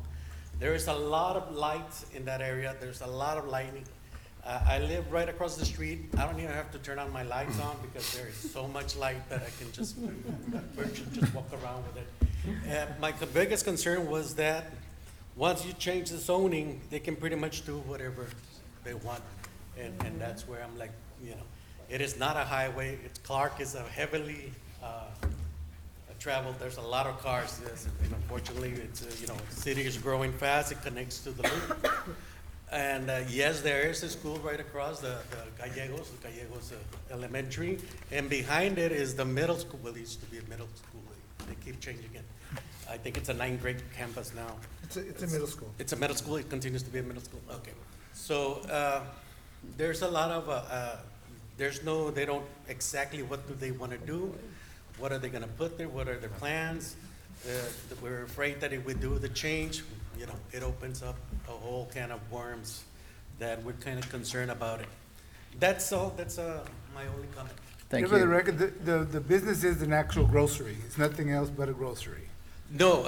There is a lot of lights in that area. There's a lot of lighting. I live right across the street. I don't even have to turn on my lights on because there is so much light that I can just walk around with it. My biggest concern was that once you change the zoning, they can pretty much do whatever they want. And that's where I'm like, it is not a highway. Clark is a heavily traveled. There's a lot of cars. Yes, and unfortunately, it's the city is growing fast. It connects to the loop. And yes, there is a school right across, the Gallegos Elementary, and behind it is the middle school. Well, it used to be a middle school. They keep changing it. I think it's a 9th grade campus now. It's a middle school. It's a middle school. It continues to be a middle school. Okay. So there's a lot of they don't exactly what do they want to do. What are they going to put there? What are their plans? We're afraid that if we do the change, it opens up a whole can of worms that we're kind of concerned about it. That's all. That's my only comment. Thank For the you. record, the business is an actual grocery. It's nothing else but a grocery. No,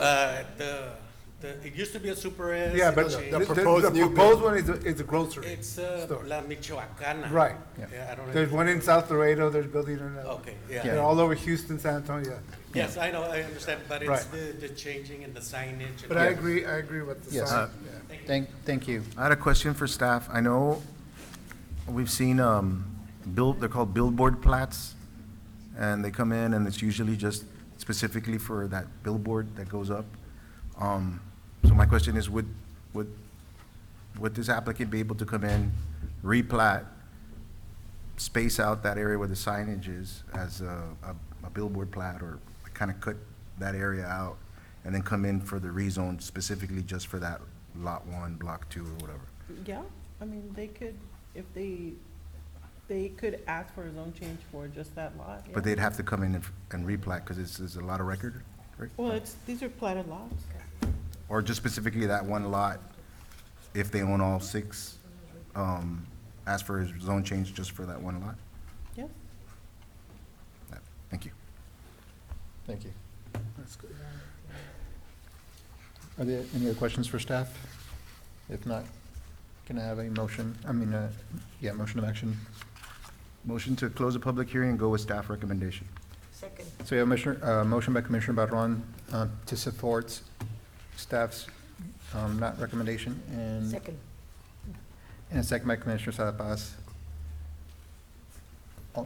it used to be a Super S. Yeah, but the proposed one is a grocery. It's store. La Michoacana. Right. Yeah, I don't know. There's one in South Laredo, there's building another. Okay, yeah. They're all over Houston, San Antonio. Yes, I know, I understand, but it's Right. the changing and the signage. And But I agree with the Yes. sign. Thank you. I had a question for staff. I know we've seen they're called billboard plats, and they come in, and it's usually just specifically for that billboard that goes up. So my question is, would this applicant be able to come in, replat, space out that area where the signage is as a billboard plat, or kind of cut that area out, and then come in for the rezone specifically just for that lot 1, block 2, or whatever? Yeah, I mean, they could, if they could ask for a zone change for just that lot. But yeah. they'd have to come in and replat, because it's a lot of record, right? Well, these are platted lots. Or just specifically that one lot, if they own all 6, ask for a zone change just for that one lot? Yeah. Thank you. Thank you. That's good. Are there any other questions for staff? If not, can I have a motion? Motion of action. Motion to close the public hearing and go with staff recommendation. Second. So we have a motion by Commissioner Barron to support staff's not recommendation, and Second. and a second by Commissioner Sala Paz. So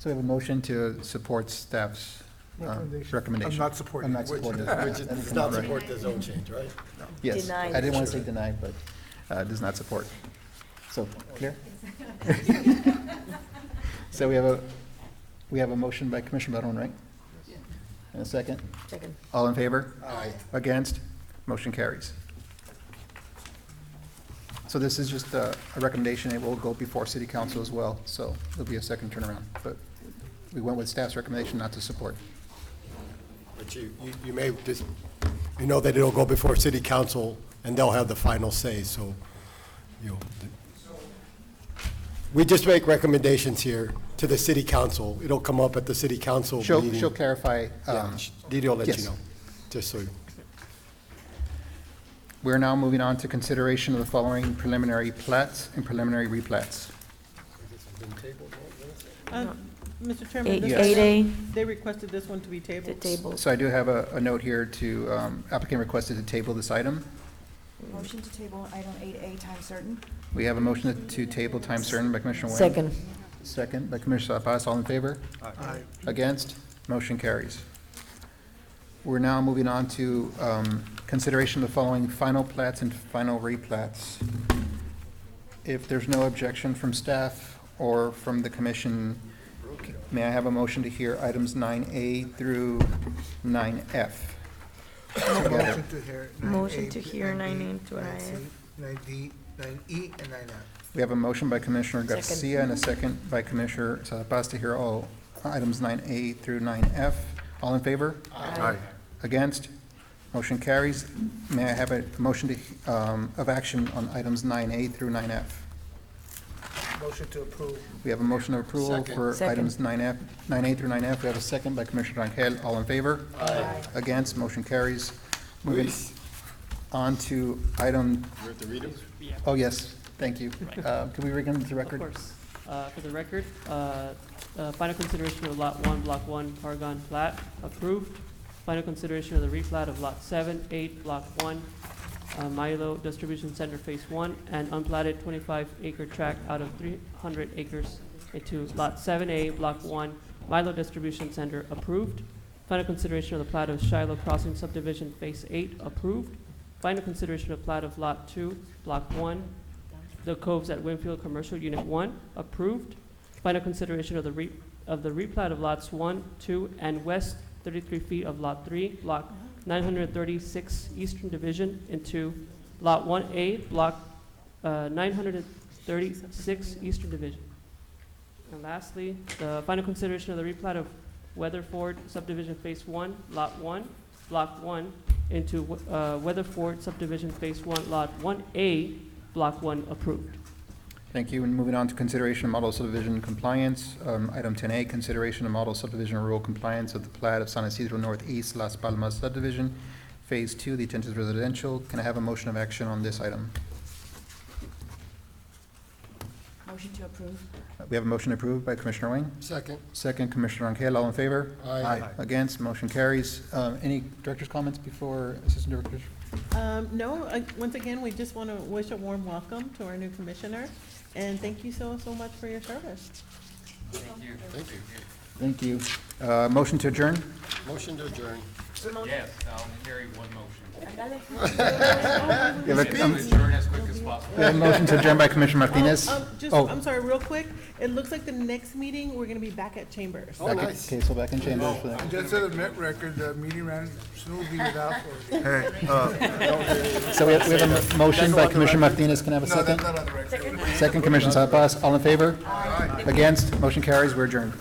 we have a motion to support staff's recommendation. I'm not supporting. I'm not supporting it. Which does not support the zone change, right? Yes, Denied. I didn't want to say denied, but does not support. So, clear? So we have a motion by Commissioner Barron, right? And a second? Second. All in favor? Aye. Against? Motion carries. So this is just a recommendation. It will go before city council as well, so there'll be a second turnaround. But we went with staff's recommendation not to support. But you may just, you know that it'll go before city council, and they'll have the final say, so, you know. We just make recommendations here to the city council. It'll come up at the city council meeting. She'll clarify. Yeah, Didi will let you yes. know, just so. We're now moving on to consideration of the following preliminary plats and preliminary replats. Mr. Chairman, Eight- this Yes. 8A. they requested this one to be tabled. So I do have a note here to, applicant requested to table this item. Motion to table item 8A, time certain. We have a motion to table time certain by Commissioner Wayne. Second. Second by Commissioner Sabas. All in favor? Aye. Against? Motion carries. We're now moving on to consideration of the following final plats and final replats. If there's no objection from staff or from the commission, may I have a motion to hear items 9A through 9F? Together. Motion to hear 9A. Motion to hear 9A to 9C, 9D, 9E, and 9F. We have a motion by Commissioner Garcia and a second by Commissioner Sabas to hear all items 9A through 9F. All in favor? Aye. Against? Motion carries. May I have a motion to, of action on items 9A through 9F? Motion to approve. We have a motion of approval Second. for Second. items 9A through 9F. We have a second by Commissioner Rangel. All in favor? Aye. Against? Motion carries. Moving on to item, You have to read them? oh, yes, thank you. Can we read them to the record? Of course. For the record, final consideration of Lot 1, Block 1, Paragon plat, approved. Final consideration of the replat of Lot 7, 8, Block 1, Milo Distribution Center Phase 1, and unplatted 25-acre tract out of 300 acres into Lot 7A, Block 1, Milo Distribution Center, approved. Final consideration of the plat of Shiloh Crossing Subdivision Phase 8, approved. Final consideration of plat of Lot 2, Block 1, The Coves at Winfield Commercial Unit 1, approved. Final consideration of the replat of Lots 1, 2, and west 33 feet of Lot 3, Block 936 Eastern Division into Lot 1A, Block 936 Eastern Division. And lastly, the final consideration of the replat of Weatherford Subdivision Phase 1, Lot 1, Block 1, into Weatherford Subdivision Phase 1, Lot 1A, Block 1, approved. Thank you. And moving on to consideration of model subdivision compliance. Item 10A, consideration of model subdivision rural compliance of the plat of San Isidro Northeast Las Palmas subdivision, Phase 2, the intent is residential. Can I have a motion of action on this item? Motion to approve. We have a motion approved by Commissioner Wayne. Second. Second, Commissioner Rangel. All in favor? Aye. Against? Motion carries. Any director's comments before Assistant Directors? No, once again, we just want to wish a warm welcome to our new commissioner, and thank you so much for your service. Thank you. Thank you. Motion to adjourn? Motion to adjourn. Yes, I'll carry one motion. We have a- Adjourn as quick as possible. We have a motion to adjourn by Commissioner Martinez. Oh. I'm sorry, real quick, it looks like the next meeting, we're gonna be back at Chambers. Back at- Okay, so back in chambers for that. Just for the record, the meeting ran smoothly without. So we have a motion by Commissioner Martinez. Can I have a No, second? that's not on the record. Second, Commissioner Sabas. All in favor? Against? Motion carries. We're adjourned.